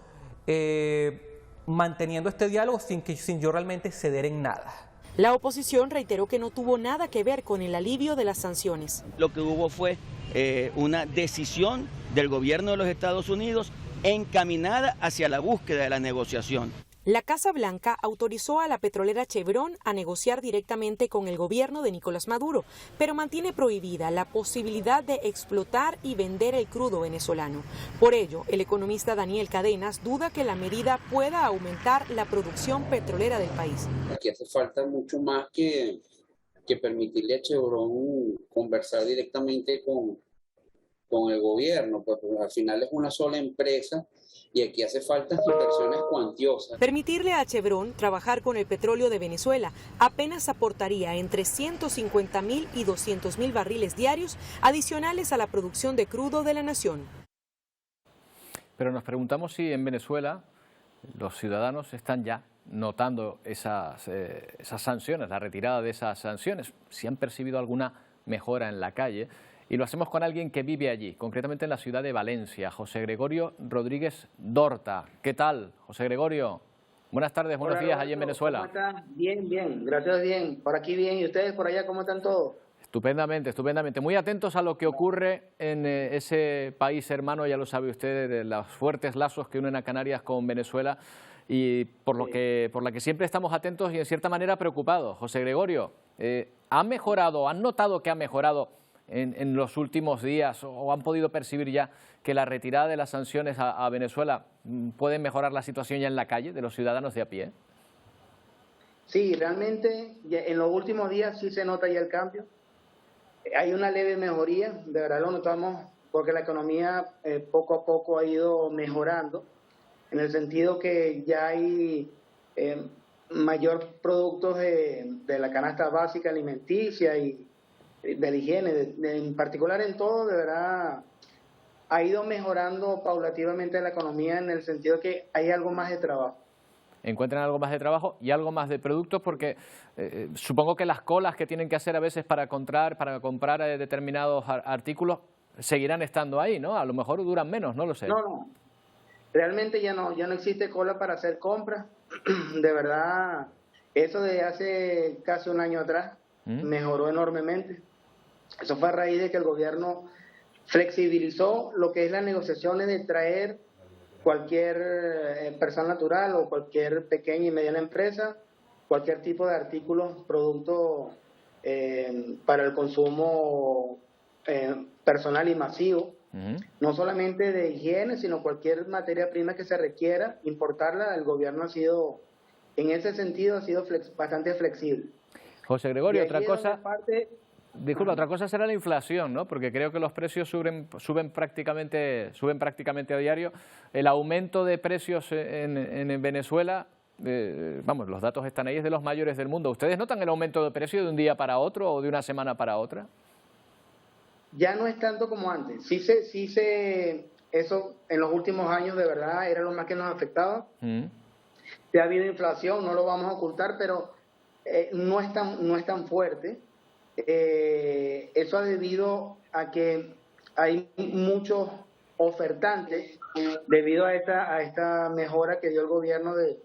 manteniendo este diálogo sin yo realmente ceder en nada. La oposición reiteró que no tuvo nada que ver con el alivio de las sanciones. Lo que hubo fue una decisión del gobierno de los Estados Unidos encaminada hacia la búsqueda de la negociación. La Casa Blanca autorizó a la petrolera Chevron a negociar directamente con el gobierno de Nicolás Maduro, pero mantiene prohibida la posibilidad de explotar y vender el crudo venezolano. Por ello, el economista Daniel Cadenas duda que la medida pueda aumentar la producción petrolera del país. Aquí hace falta mucho más que permitirle a Chevron conversar directamente con el gobierno, pues al final es una sola empresa. Y aquí hace falta inversiones cuantiosas. Permitirle a Chevron trabajar con el petróleo de Venezuela apenas aportaría entre 150.000 y 200.000 barriles diarios adicionales a la producción de crudo de la nación. Pero nos preguntamos si en Venezuela los ciudadanos están ya notando esas sanciones, la retirada de esas sanciones, si han percibido alguna mejora en la calle. Y lo hacemos con alguien que vive allí, concretamente en la ciudad de Valencia, José Gregorio Rodríguez Dorta. ¿Qué tal, José Gregorio? Buenas tardes, buenos días allí en Venezuela. ¿Cómo están? Bien, gracias, bien. Por aquí bien, ¿y ustedes por allá cómo están todos? Estupendamente, estupendamente. Muy atentos a lo que ocurre en ese país hermano, ya lo sabe usted, de los fuertes lazos que unen a Canarias con Venezuela y por la que siempre estamos atentos y en cierta manera preocupados. José Gregorio, ¿han notado que ha mejorado en los últimos días o han podido percibir ya que la retirada de las sanciones a Venezuela puede mejorar la situación ya en la calle de los ciudadanos de a pie? Sí, realmente en los últimos días sí se nota ya el cambio. Hay una leve mejoría, de verdad lo notamos porque la economía poco a poco ha ido mejorando, en el sentido que ya hay mayor productos de la canasta básica alimenticia y de la higiene, en particular en todo, de verdad, ha ido mejorando paulativamente la economía en el sentido que hay algo más de trabajo. Encuentran algo más de trabajo y algo más de productos porque supongo que las colas que tienen que hacer a veces para comprar determinados artículos seguirán estando ahí, ¿no? A lo mejor duran menos, no lo sé. No, realmente ya no existe cola para hacer compras. De verdad, eso de hace casi un año atrás mejoró enormemente. Eso fue a raíz de que el gobierno flexibilizó lo que es las negociaciones de traer cualquier persona natural o cualquier pequeña y mediana empresa, cualquier tipo de artículos, producto para el consumo personal y masivo, no solamente de higiene, sino cualquier materia prima que se requiera importarla. El gobierno ha sido, en ese sentido, bastante flexible. José Gregorio, otra cosa... Disculpa, otra cosa será la inflación, ¿no? Porque creo que los precios suben prácticamente a diario. El aumento de precios en Venezuela, vamos, los datos están ahí, es de los mayores del mundo. ¿Ustedes notan el aumento de precio de un día para otro o de una semana para otra? Ya no es tanto como antes. Eso en los últimos años de verdad era lo más que nos afectaba. Sí ha habido inflación, no lo vamos a ocultar, pero no es tan fuerte. Eso ha debido a que hay muchos ofertantes debido a esta mejora que dio el gobierno de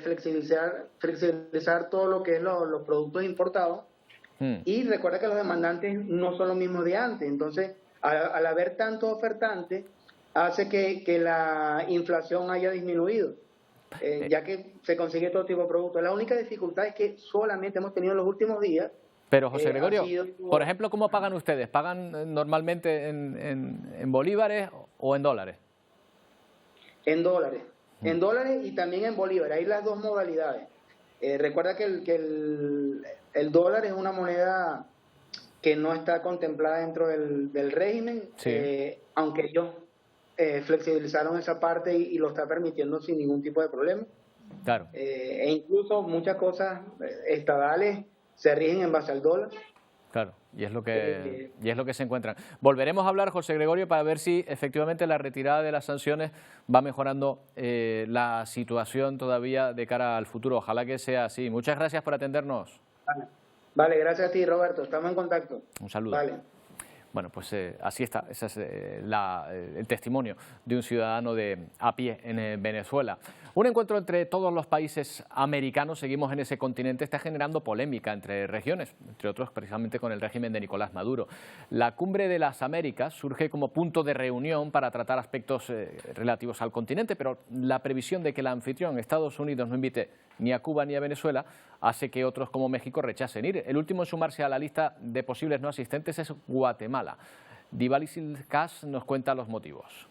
flexibilizar todo lo que es los productos importados. Y recuerda que los demandantes no son los mismos de antes, entonces al haber tantos ofertantes hace que la inflación haya disminuido. Ya que se consigue todo tipo de productos. La única dificultad es que solamente hemos tenido en los últimos días. Pero José Gregorio, por ejemplo, ¿cómo pagan ustedes? ¿Pagan normalmente en bolívares o en dólares? En dólares. En dólares y también en bolívares. Hay las dos modalidades. Recuerda que el dólar es una moneda que no está contemplada dentro del régimen, aunque ellos flexibilizaron esa parte y lo está permitiendo sin ningún tipo de problema. Claro. E incluso muchas cosas estatales se rigen en base al dólar. Claro, y es lo que se encuentran. Volveremos a hablar, José Gregorio, para ver si efectivamente la retirada de las sanciones va mejorando la situación todavía de cara al futuro. Ojalá que sea así. Muchas gracias por atendernos. Vale, gracias a ti, Roberto. Estamos en contacto. Un saludo. Vale. Bueno, pues así está, ese es el testimonio de un ciudadano a pie en Venezuela. Un encuentro entre todos los países americanos, seguimos en ese continente, está generando polémica entre regiones, entre otros precisamente con el régimen de Nicolás Maduro. La Cumbre de las Américas surge como punto de reunión para tratar aspectos relativos al continente, pero la previsión de que el anfitrión, Estados Unidos, no invite ni a Cuba ni a Venezuela, hace que otros como México rechacen ir. El último en sumarse a la lista de posibles no asistentes es Guatemala. Divalis Cas nos cuenta los motivos.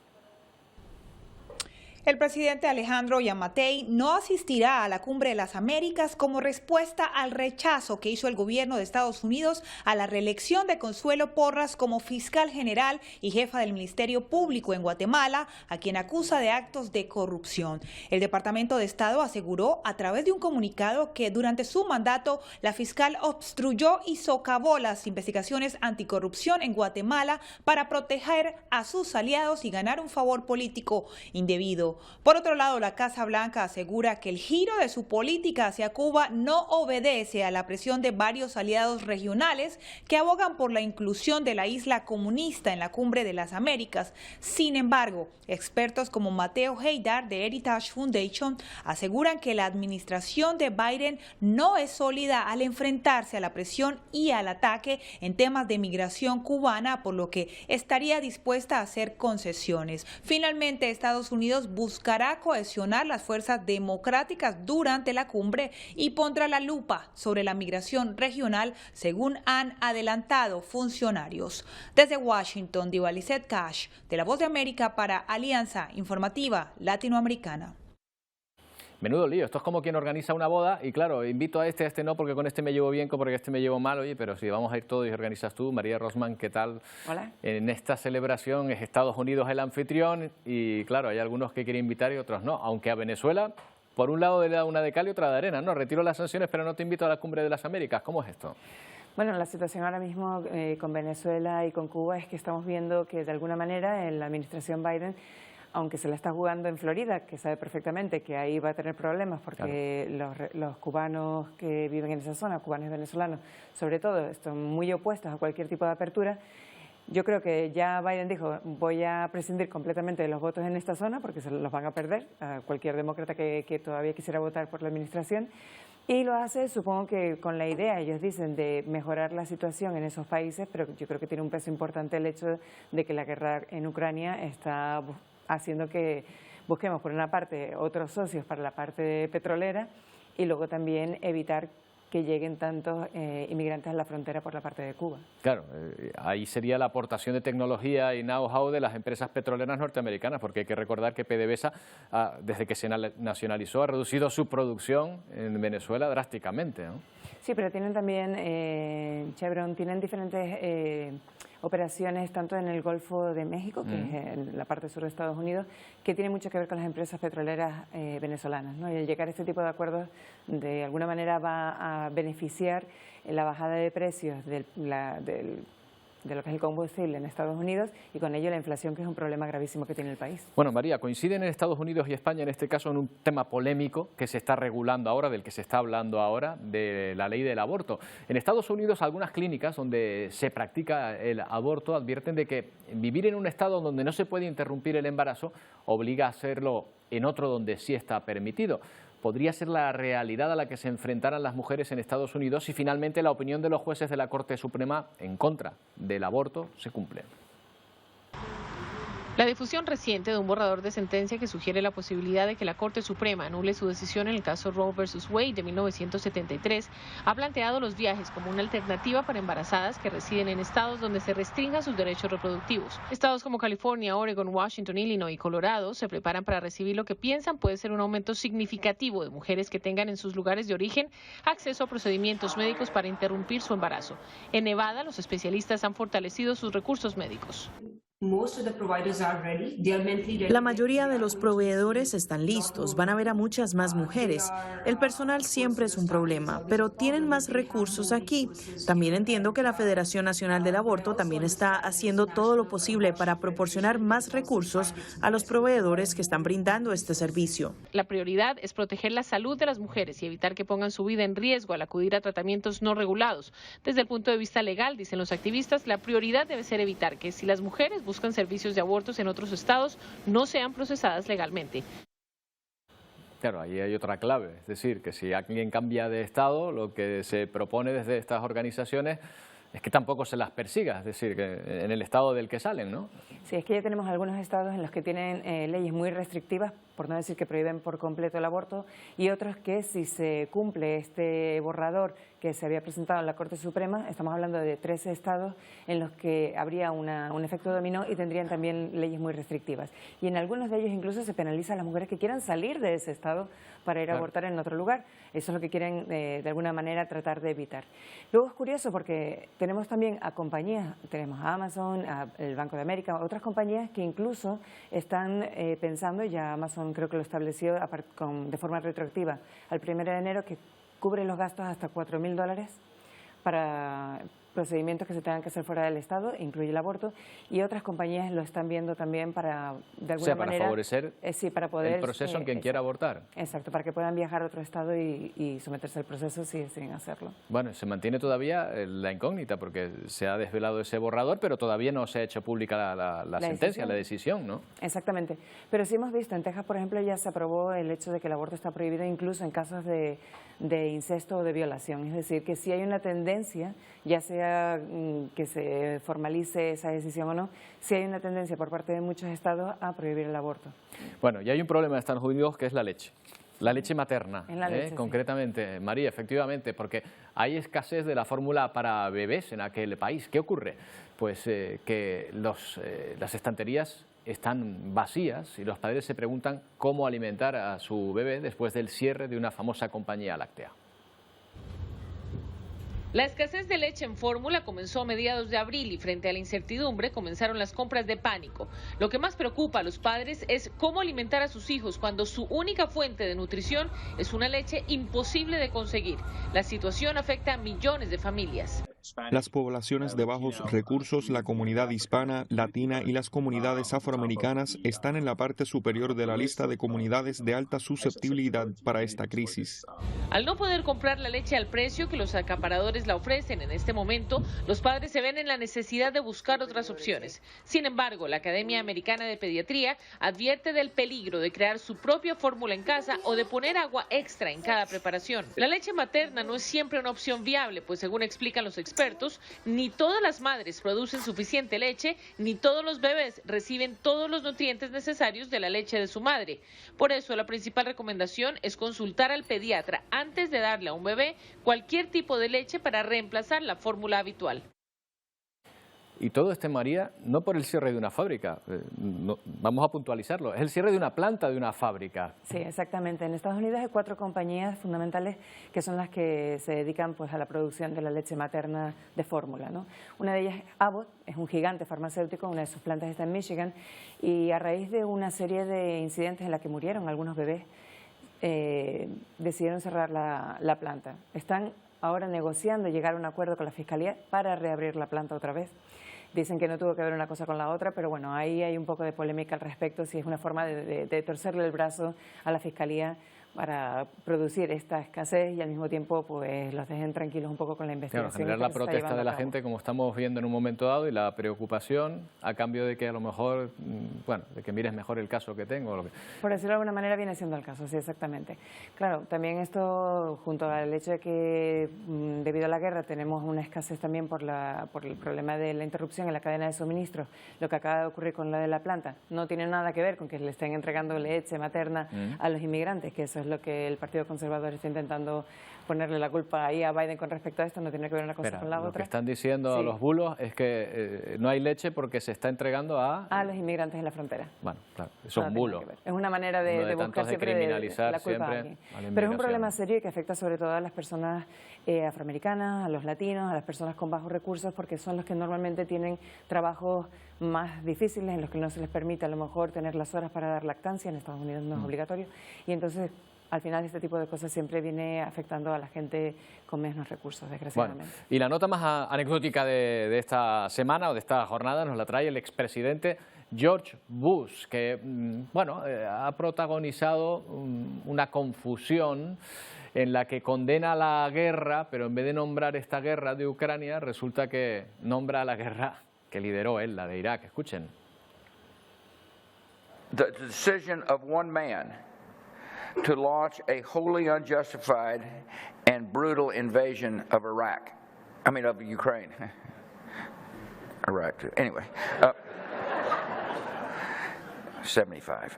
El presidente Alejandro Yamatei no asistirá a la Cumbre de las Américas como respuesta al rechazo que hizo el gobierno de Estados Unidos a la reelección de Consuelo Porras como fiscal general y jefa del Ministerio Público en Guatemala, a quien acusa de actos de corrupción. El Departamento de Estado aseguró a través de un comunicado que durante su mandato la fiscal obstruyó y socavó las investigaciones anticorrupción en Guatemala para proteger a sus aliados y ganar un favor político indebido. Por otro lado, la Casa Blanca asegura que el giro de su política hacia Cuba no obedece a la presión de varios aliados regionales que abogan por la inclusión de la isla comunista en la Cumbre de las Américas. Sin embargo, expertos como Mateo Heydar de Heritage Foundation aseguran que la administración de Biden no es sólida al enfrentarse a la presión y al ataque en temas de migración cubana, por lo que estaría dispuesta a hacer concesiones. Finalmente, Estados Unidos buscará cohesionar las fuerzas democráticas durante la cumbre y pondrá la lupa sobre la migración regional, según han adelantado funcionarios. Desde Washington, Divalicet Cash, de La Voz de América para Alianza Informativa Latinoamericana. Menudo lío, esto es como quien organiza una boda y claro, invito a este no porque con este me llevo bien, porque este me llevo mal, oye, pero si vamos a ir todos y organizas tú. María Rosman, ¿qué tal? Hola. En esta celebración es Estados Unidos el anfitrión y claro, hay algunos que quieren invitar y otros no, aunque a Venezuela, por un lado le da una de cal y otra de arena, ¿no? Retiro las sanciones pero no te invito a la Cumbre de las Américas, ¿cómo es esto? Bueno, la situación ahora mismo con Venezuela y con Cuba es que estamos viendo que de alguna manera en la administración Biden, aunque se la está jugando en Florida, que sabe perfectamente que ahí va a tener problemas porque los cubanos que viven en esa zona, cubanos y venezolanos, sobre todo, están muy opuestos a cualquier tipo de apertura. Yo creo que ya Biden dijo, voy a prescindir completamente de los votos en esta zona porque se los van a perder a cualquier demócrata que todavía quisiera votar por la administración. Y lo hace, supongo que con la idea, ellos dicen, de mejorar la situación en esos países, pero yo creo que tiene un peso importante el hecho de que la guerra en Ucrania está haciendo que busquemos por una parte otros socios para la parte petrolera y luego también evitar que lleguen tantos inmigrantes a la frontera por la parte de Cuba. Claro, ahí sería la aportación de tecnología y know-how de las empresas petroleras norteamericanas, porque hay que recordar que PDVSA, desde que se nacionalizó, ha reducido su producción en Venezuela drásticamente, ¿no? Sí, pero tienen también, Chevron, tienen diferentes operaciones tanto en el Golfo de México, que es en la parte sur de Estados Unidos, que tiene mucho que ver con las empresas petroleras venezolanas, ¿no? Y al llegar a este tipo de acuerdos, de alguna manera va a beneficiar la bajada de precios de lo que es el combustible en Estados Unidos y con ello la inflación, que es un problema gravísimo que tiene el país. Bueno, María, coinciden en Estados Unidos y España en este caso en un tema polémico que se está regulando ahora, del que se está hablando ahora, de la ley del aborto. En Estados Unidos algunas clínicas donde se practica el aborto advierten de que vivir en un estado donde no se puede interrumpir el embarazo obliga a hacerlo en otro donde sí está permitido. ¿Podría ser la realidad a la que se enfrentaran las mujeres en Estados Unidos si finalmente la opinión de los jueces de la Corte Suprema en contra del aborto se cumple? La difusión reciente de un borrador de sentencia que sugiere la posibilidad de que la Corte Suprema anule su decisión en el caso Roe vs. Wade de 1973 ha planteado los viajes como una alternativa para embarazadas que residen en estados donde se restrinjan sus derechos reproductivos. Estados como California, Oregon, Washington, Illinois y Colorado se preparan para recibir lo que piensan puede ser un aumento significativo de mujeres que tengan en sus lugares de origen acceso a procedimientos médicos para interrumpir su embarazo. En Nevada, los especialistas han fortalecido sus recursos médicos. La mayoría de los proveedores están listos, van a ver a muchas más mujeres. El personal siempre es un problema, pero tienen más recursos aquí. También entiendo que la Federación Nacional del Aborto también está haciendo todo lo posible para proporcionar más recursos a los proveedores que están brindando este servicio. La prioridad es proteger la salud de las mujeres y evitar que pongan su vida en riesgo al acudir a tratamientos no regulados. Desde el punto de vista legal, dicen los activistas, la prioridad debe ser evitar que si las mujeres buscan servicios de abortos en otros estados, no sean procesadas legalmente. Claro, ahí hay otra clave, es decir, que si alguien cambia de estado, lo que se propone desde estas organizaciones es que tampoco se las persiga, es decir, que en el estado del que salen, ¿no? Sí, es que ya tenemos algunos estados en los que tienen leyes muy restrictivas, por no decir que prohíben por completo el aborto, y otros que si se cumple este borrador que se había presentado en la Corte Suprema, estamos hablando de 13 estados en los que habría un efecto dominó y tendrían también leyes muy restrictivas. Y en algunos de ellos incluso se penaliza a las mujeres que quieran salir de ese estado para ir a abortar en otro lugar. Eso es lo que quieren de alguna manera tratar de evitar. Luego es curioso porque tenemos también a compañías, tenemos a Amazon, el Banco de América, otras compañías que incluso están pensando, ya Amazon creo que lo estableció de forma retroactiva al 1 de enero, que cubre los gastos hasta $4.000 para procedimientos que se tengan que hacer fuera del Estado, incluye el aborto, y otras compañías lo están viendo también para, de alguna manera, favorecer sí, para poder, el proceso en quien quiera abortar. Exacto, para que puedan viajar a otro Estado y someterse al proceso si deciden hacerlo. Bueno, se mantiene todavía la incógnita porque se ha desvelado ese borrador, pero todavía no se ha hecho pública la sentencia, la decisión, ¿no? Exactamente, pero sí hemos visto, en Texas, por ejemplo, ya se aprobó el hecho de que el aborto está prohibido incluso en casos de incesto o de violación, es decir, que si hay una tendencia, ya sea que se formalice esa decisión o no, si hay una tendencia por parte de muchos estados a prohibir el aborto. Bueno, y hay un problema en Estados Unidos que es la leche materna, concretamente, sí. María, efectivamente, porque hay escasez de la fórmula para bebés en aquel país. ¿Qué ocurre? Pues que las estanterías están vacías y los padres se preguntan cómo alimentar a su bebé después del cierre de una famosa compañía láctea. La escasez de leche en fórmula comenzó a mediados de abril y frente a la incertidumbre comenzaron las compras de pánico. Lo que más preocupa a los padres es cómo alimentar a sus hijos cuando su única fuente de nutrición es una leche imposible de conseguir. La situación afecta a millones de familias. Las poblaciones de bajos recursos, la comunidad hispana, latina y las comunidades afroamericanas están en la parte superior de la lista de comunidades de alta susceptibilidad para esta crisis. Al no poder comprar la leche al precio que los acaparadores la ofrecen en este momento, los padres se ven en la necesidad de buscar otras opciones. Sin embargo, la Academia Americana de Pediatría advierte del peligro de crear su propia fórmula en casa o de poner agua extra en cada preparación. La leche materna no es siempre una opción viable, pues según explican los expertos, expertos, ni todas las madres producen suficiente leche, ni todos los bebés reciben todos los nutrientes necesarios de la leche de su madre. Por eso, la principal recomendación es consultar al pediatra antes de darle a un bebé cualquier tipo de leche para reemplazar la fórmula habitual. Y todo este, María, no por el cierre de una fábrica, vamos a puntualizarlo, es el cierre de una planta de una fábrica. Sí, exactamente. En Estados Unidos hay 4 compañías fundamentales que son las que se dedican pues, a la producción de la leche materna de fórmula, ¿no? Una de ellas es Abbott, es un gigante farmacéutico, una de sus plantas está en Michigan, y a raíz de una serie de incidentes en la que murieron algunos bebés, decidieron cerrar la planta. Están ahora negociando llegar a un acuerdo con la Fiscalía para reabrir la planta otra vez. Dicen que no tuvo que ver una cosa con la otra, pero bueno, ahí hay un poco de polémica al respecto, si es una forma de torcerle el brazo a la Fiscalía para producir esta escasez y al mismo tiempo pues los dejen tranquilos un poco con la investigación. Claro, generar la protesta de la gente como estamos viendo en un momento dado y la preocupación a cambio de que a lo mejor, bueno, de que mires mejor el caso que tengo. Por decirlo de alguna manera viene siendo el caso, sí, exactamente. Claro, también esto junto al hecho de que debido a la guerra tenemos una escasez también por el problema de la interrupción en la cadena de suministro, lo que acaba de ocurrir con la de la planta, no tiene nada que ver con que le estén entregando leche materna a los inmigrantes, que eso es lo que el Partido Conservador está intentando ponerle la culpa ahí a Biden con respecto a esto, no tiene que ver una cosa con la otra. Lo que están diciendo los bulos es que no hay leche porque se está entregando a los inmigrantes en la frontera. Bueno, claro, eso es un bulo. Es una manera de buscar siempre criminalizar la culpa siempre a alguien. Pero es un problema serio que afecta sobre todo a las personas afroamericanas, a los latinos, a las personas con bajos recursos, porque son los que normalmente tienen trabajos más difíciles, en los que no se les permite a lo mejor tener las horas para dar lactancia, en Estados Unidos no es obligatorio, y entonces al final este tipo de cosas siempre viene afectando a la gente con menos recursos, desgraciadamente. Bueno, y la nota más anecdótica de esta semana o de esta jornada nos la trae el expresidente George Bush, que bueno, ha protagonizado una confusión en la que condena la guerra, pero en vez de nombrar esta guerra de Ucrania, resulta que nombra la guerra que lideró él, la de Irak. Escuchen. The decision of one man to launch a wholly unjustified and brutal invasion of Iraq. I mean, of Ukraine. Iraq, too. Anyway. 75.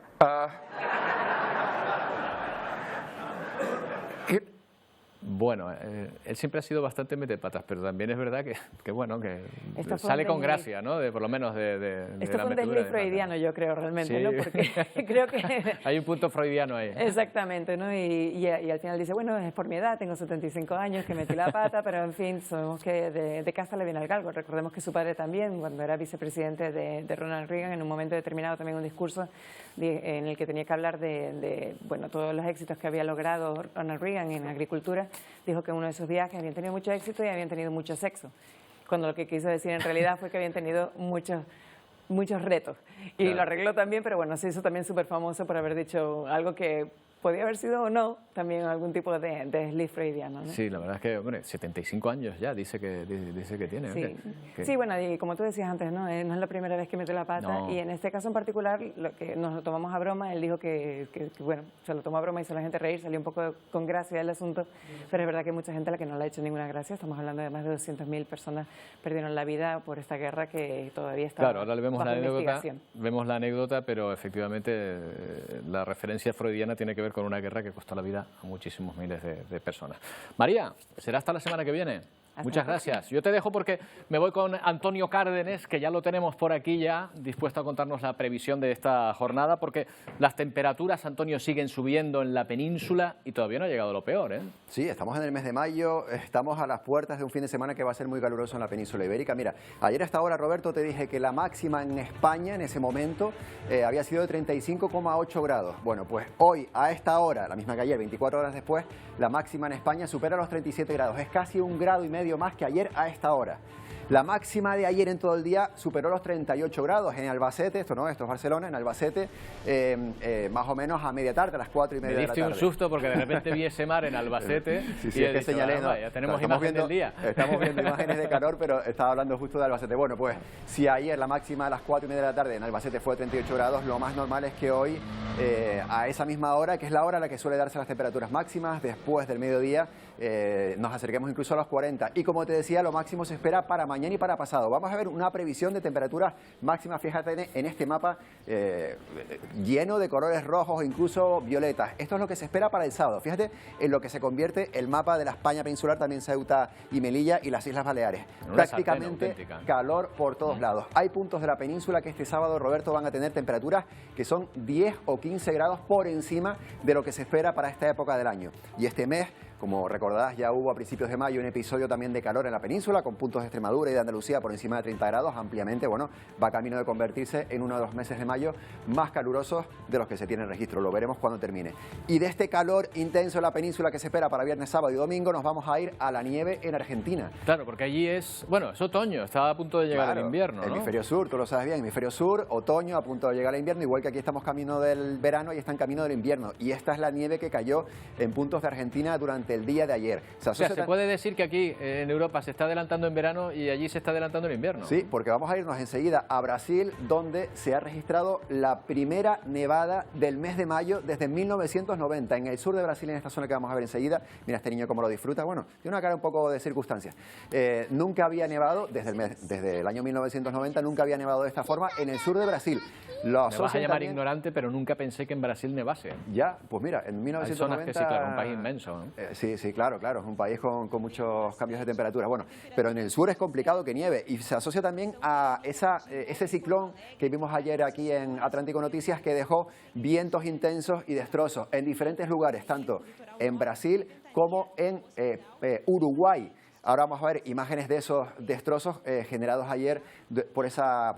Bueno, él siempre ha sido bastante metepatas, pero también es verdad que bueno, que sale con gracia, ¿no? Por lo menos de esto la fue un metedura desliz freudiano, yo creo, realmente, sí. ¿no? Porque creo que... Hay un punto freudiano ahí. Exactamente, ¿no? Y al final dice, bueno, es por mi edad, tengo 75 años, que metí la pata, pero en fin, sabemos que de casa le viene al galgo. Recordemos que su padre también, cuando era vicepresidente de Ronald Reagan, en un momento determinado también un discurso en el que tenía que hablar de bueno, todos los éxitos que había logrado Ronald Reagan en agricultura, dijo que uno de sus viajes habían tenido mucho éxito y habían tenido mucho sexo, cuando lo que quiso decir en realidad fue que habían tenido muchos retos. Y claro, lo arregló también, pero bueno, se hizo también súper famoso por haber dicho algo que podía haber sido o no también algún tipo de desliz freudiano, ¿no? Sí, la verdad es que, hombre, 75 años ya dice que tiene. Sí. Sí, bueno, y como tú decías antes, ¿no? No es la primera vez que mete la pata, no. Y en este caso en particular, lo que nos lo tomamos a broma, él dijo que bueno, se lo tomó a broma, hizo a la gente reír, salió un poco con gracia el asunto, pero es verdad que hay mucha gente a la que no le ha hecho ninguna gracia. Estamos hablando de más de 200.000 personas perdieron la vida por esta guerra que todavía está Claro, ahora le vemos la anécdota, pero efectivamente la referencia freudiana tiene que ver con una guerra que costó la vida a muchísimos miles de personas. María, será hasta la semana que viene. Muchas gracias. Yo te dejo porque me voy con Antonio Cárdenes, que ya lo tenemos por aquí ya, dispuesto a contarnos la previsión de esta jornada, porque las temperaturas, Antonio, siguen subiendo en la península y todavía no ha llegado lo peor, ¿eh? Sí, estamos en el mes de mayo, estamos a las puertas de un fin de semana que va a ser muy caluroso en la península ibérica. Mira, ayer a esta hora, Roberto, te dije que la máxima en España en ese momento había sido de 35,8 grados. Bueno, pues hoy, a esta hora, la misma que ayer, 24 horas después, la máxima en España supera los 37 grados. Es casi 1,5 grados más que ayer a esta hora. La máxima de ayer en todo el día superó los 38 grados en Albacete, esto es Barcelona, en Albacete, más o menos a media tarde, a las 4:30 de la tarde. Me diste un susto porque de repente vi ese mar en Albacete. Sí, es que señalé, ¿no? Ya tenemos imagen del día. Estamos viendo imágenes de calor, pero estaba hablando justo de Albacete. Bueno, pues si ayer la máxima a las 4:30 de la tarde en Albacete fue 38 grados, lo más normal es que hoy, a esa misma hora, que es la hora a la que suele darse las temperaturas máximas, después del mediodía, nos acerquemos incluso a los 40. Y como te decía, lo máximo se espera para mañana y para pasado. Vamos a ver una previsión de temperaturas máximas, fíjate en este mapa lleno de colores rojos, incluso violetas. Esto es lo que se espera para el sábado. Fíjate en lo que se convierte el mapa de la España peninsular, también Ceuta y Melilla y las Islas Baleares. Prácticamente calor por todos lados. Hay puntos de la península que este sábado, Roberto, van a tener temperaturas que son 10 o 15 grados por encima de lo que se espera para esta época del año. Y este mes, como recordarás, ya hubo a principios de mayo un episodio también de calor en la península, con puntos de Extremadura y de Andalucía por encima de 30 grados, ampliamente, bueno, va camino de convertirse en uno de los meses de mayo más calurosos de los que se tiene registro. Lo veremos cuando termine. Y de este calor intenso en la península que se espera para viernes, sábado y domingo, nos vamos a ir a la nieve en Argentina. Claro, porque allí es otoño, está a punto de llegar el invierno, ¿no? Hemisferio sur, tú lo sabes bien, hemisferio sur, otoño, a punto de llegar el invierno, igual que aquí estamos camino del verano y está en camino del invierno. Y esta es la nieve que cayó en puntos de Argentina durante el día de ayer. O sea, se puede decir que aquí en Europa se está adelantando en verano y allí se está adelantando en invierno. Sí, porque vamos a irnos enseguida a Brasil, donde se ha registrado la primera nevada del mes de mayo desde 1990, en el sur de Brasil, en esta zona que vamos a ver enseguida. Mira este niño cómo lo disfruta. Bueno, tiene una cara un poco de circunstancias. Nunca había nevado, desde el año 1990, nunca había nevado de esta forma en el sur de Brasil. Me vas a llamar ignorante, pero nunca pensé que en Brasil nevase. Ya, pues mira, en 1990... Hay zonas que sí, claro, un país inmenso, ¿no? Sí, claro, es un país con muchos cambios de temperatura. Bueno, pero en el sur es complicado que nieve y se asocia también a ese ciclón que vimos ayer aquí en Atlántico Noticias, que dejó vientos intensos y destrozos en diferentes lugares, tanto en Brasil como en Uruguay. Ahora vamos a ver imágenes de esos destrozos generados ayer por esa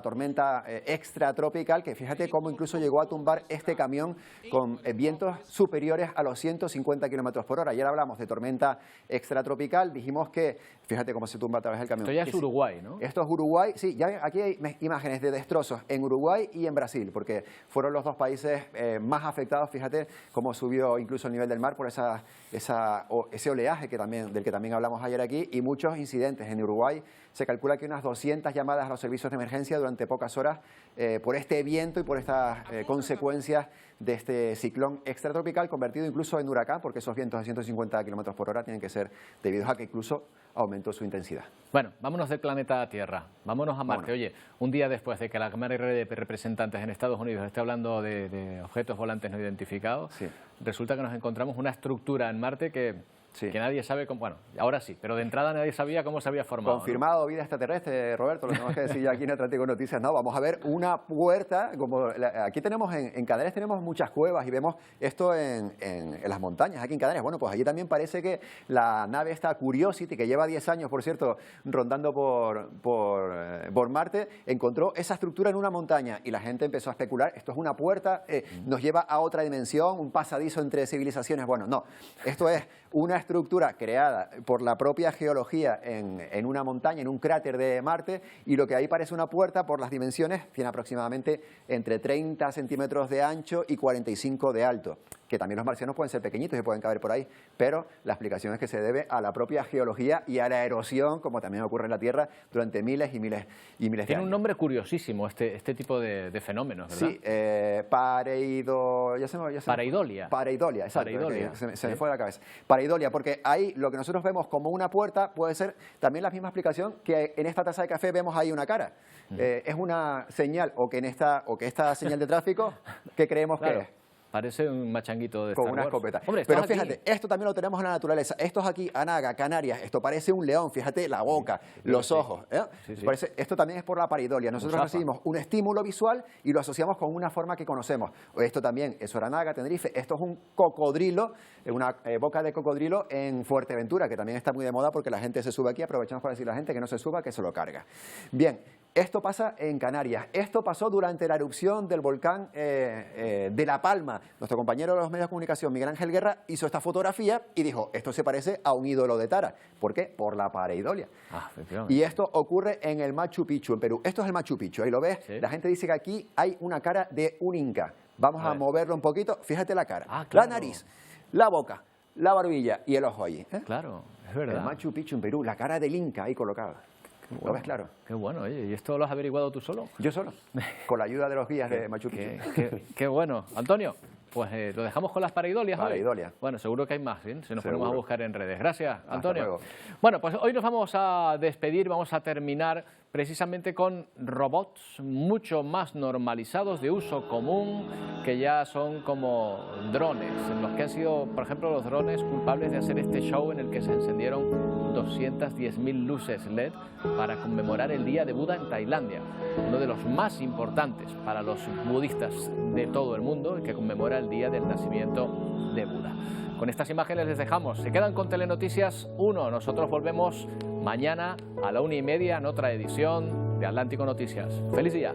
tormenta extratropical, que fíjate cómo incluso llegó a tumbar este camión con vientos superiores a los 150 kilómetros por hora. Ayer hablamos de tormenta extratropical, dijimos que, fíjate cómo se tumba a través del camión. Esto ya es Uruguay, ¿no? Esto es Uruguay, sí, ya aquí hay imágenes de destrozos en Uruguay y en Brasil, porque fueron los dos países más afectados. Fíjate cómo subió incluso el nivel del mar por ese oleaje del que también hablamos ayer aquí, y muchos incidentes. En Uruguay se calcula que unas 200 llamadas a los servicios de emergencia durante pocas horas por este viento y por estas consecuencias de este ciclón extratropical convertido incluso en huracán, porque esos vientos de 150 kilómetros por hora tienen que ser debidos a que incluso aumentó su intensidad. Bueno, vámonos del planeta Tierra, vámonos a Marte. Oye, un día después de que la Cámara de Representantes en Estados Unidos esté hablando de objetos volantes no identificados, resulta que nos encontramos una estructura en Marte que nadie sabe cómo, bueno, ahora sí, pero de entrada nadie sabía cómo se había formado. Confirmado, ¿no? Vida extraterrestre, Roberto, lo tenemos que decir ya aquí en Atlántico Noticias. No, vamos a ver una puerta, como aquí tenemos en Canarias tenemos muchas cuevas y vemos esto en las montañas, aquí en Canarias. Bueno, pues allí también parece que la nave esta Curiosity, que lleva 10 años, por cierto, rondando por Marte, encontró esa estructura en una montaña y la gente empezó a especular, esto es una puerta, nos lleva a otra dimensión, un pasadizo entre civilizaciones. Bueno, no, esto es una estructura creada por la propia geología en una montaña, en un cráter de Marte, y lo que ahí parece una puerta por las dimensiones tiene aproximadamente entre 30 centímetros de ancho y 45 de alto, que también los marcianos pueden ser pequeñitos y pueden caber por ahí, pero la explicación es que se debe a la propia geología y a la erosión, como también ocurre en la Tierra durante miles y miles de años. Tiene un nombre curiosísimo este tipo de fenómenos, ¿verdad? Sí, pareidolia. Pareidolia, exacto. Pareidolia. Se me fue de la cabeza. Pareidolia, porque ahí lo que nosotros vemos como una puerta puede ser también la misma explicación que en esta taza de café vemos ahí una cara. Es una señal, o que esta señal de tráfico, que creemos que es. Parece un machanguito de con Star una Wars. escopeta. Hombre, pero fíjate, esto también lo tenemos en la naturaleza. Esto es aquí, Anaga, Canarias. Esto parece un león. Fíjate la boca, los ojos. Esto también es por la pareidolia. Nosotros recibimos un estímulo visual y lo asociamos con una forma que conocemos. Esto también es Oranaga, Tenerife. Esto es un cocodrilo, una boca de cocodrilo en Fuerteventura, que también está muy de moda porque la gente se sube aquí. Aprovechamos para decirle a la gente que no se suba, que se lo carga. Bien, esto pasa en Canarias. Esto pasó durante la erupción del volcán de La Palma. Nuestro compañero de los medios de comunicación, Miguel Ángel Guerra, hizo esta fotografía y dijo, esto se parece a un ídolo de Tara. ¿Por qué? Por la pareidolia. Y esto ocurre en el Machu Picchu, en Perú. Esto es el Machu Picchu, ahí lo ves. La gente dice que aquí hay una cara de un inca. Vamos a moverlo un poquito. Fíjate la cara, la nariz, la boca, la barbilla y el ojo allí. Claro, es verdad. El Machu Picchu en Perú, la cara del inca ahí colocada. Bueno, ¿lo ves claro? Qué bueno, oye. ¿Y esto lo has averiguado tú solo? Yo solo, con la ayuda de los guías de Machu Picchu. Qué bueno. Antonio, Pues lo dejamos con las pareidolias. Pareidolia. Bueno, seguro que hay más, ¿eh? Si nos Seguro. ponemos a buscar en redes. Gracias, Antonio. luego. Bueno, pues hoy nos vamos a despedir, vamos a terminar precisamente con robots mucho más normalizados de uso común, que ya son como drones, los que han sido, por ejemplo, los drones culpables de hacer este show en el que se encendieron 210.000 luces LED para conmemorar el Día de Buda en Tailandia, uno de los más importantes para los budistas de todo el mundo, que conmemora el día del nacimiento de Buda. Con estas imágenes les dejamos. Se quedan con Telenoticias 1. Nosotros volvemos mañana a la 1:30 en otra edición de Atlántico Noticias. ¡Feliz día!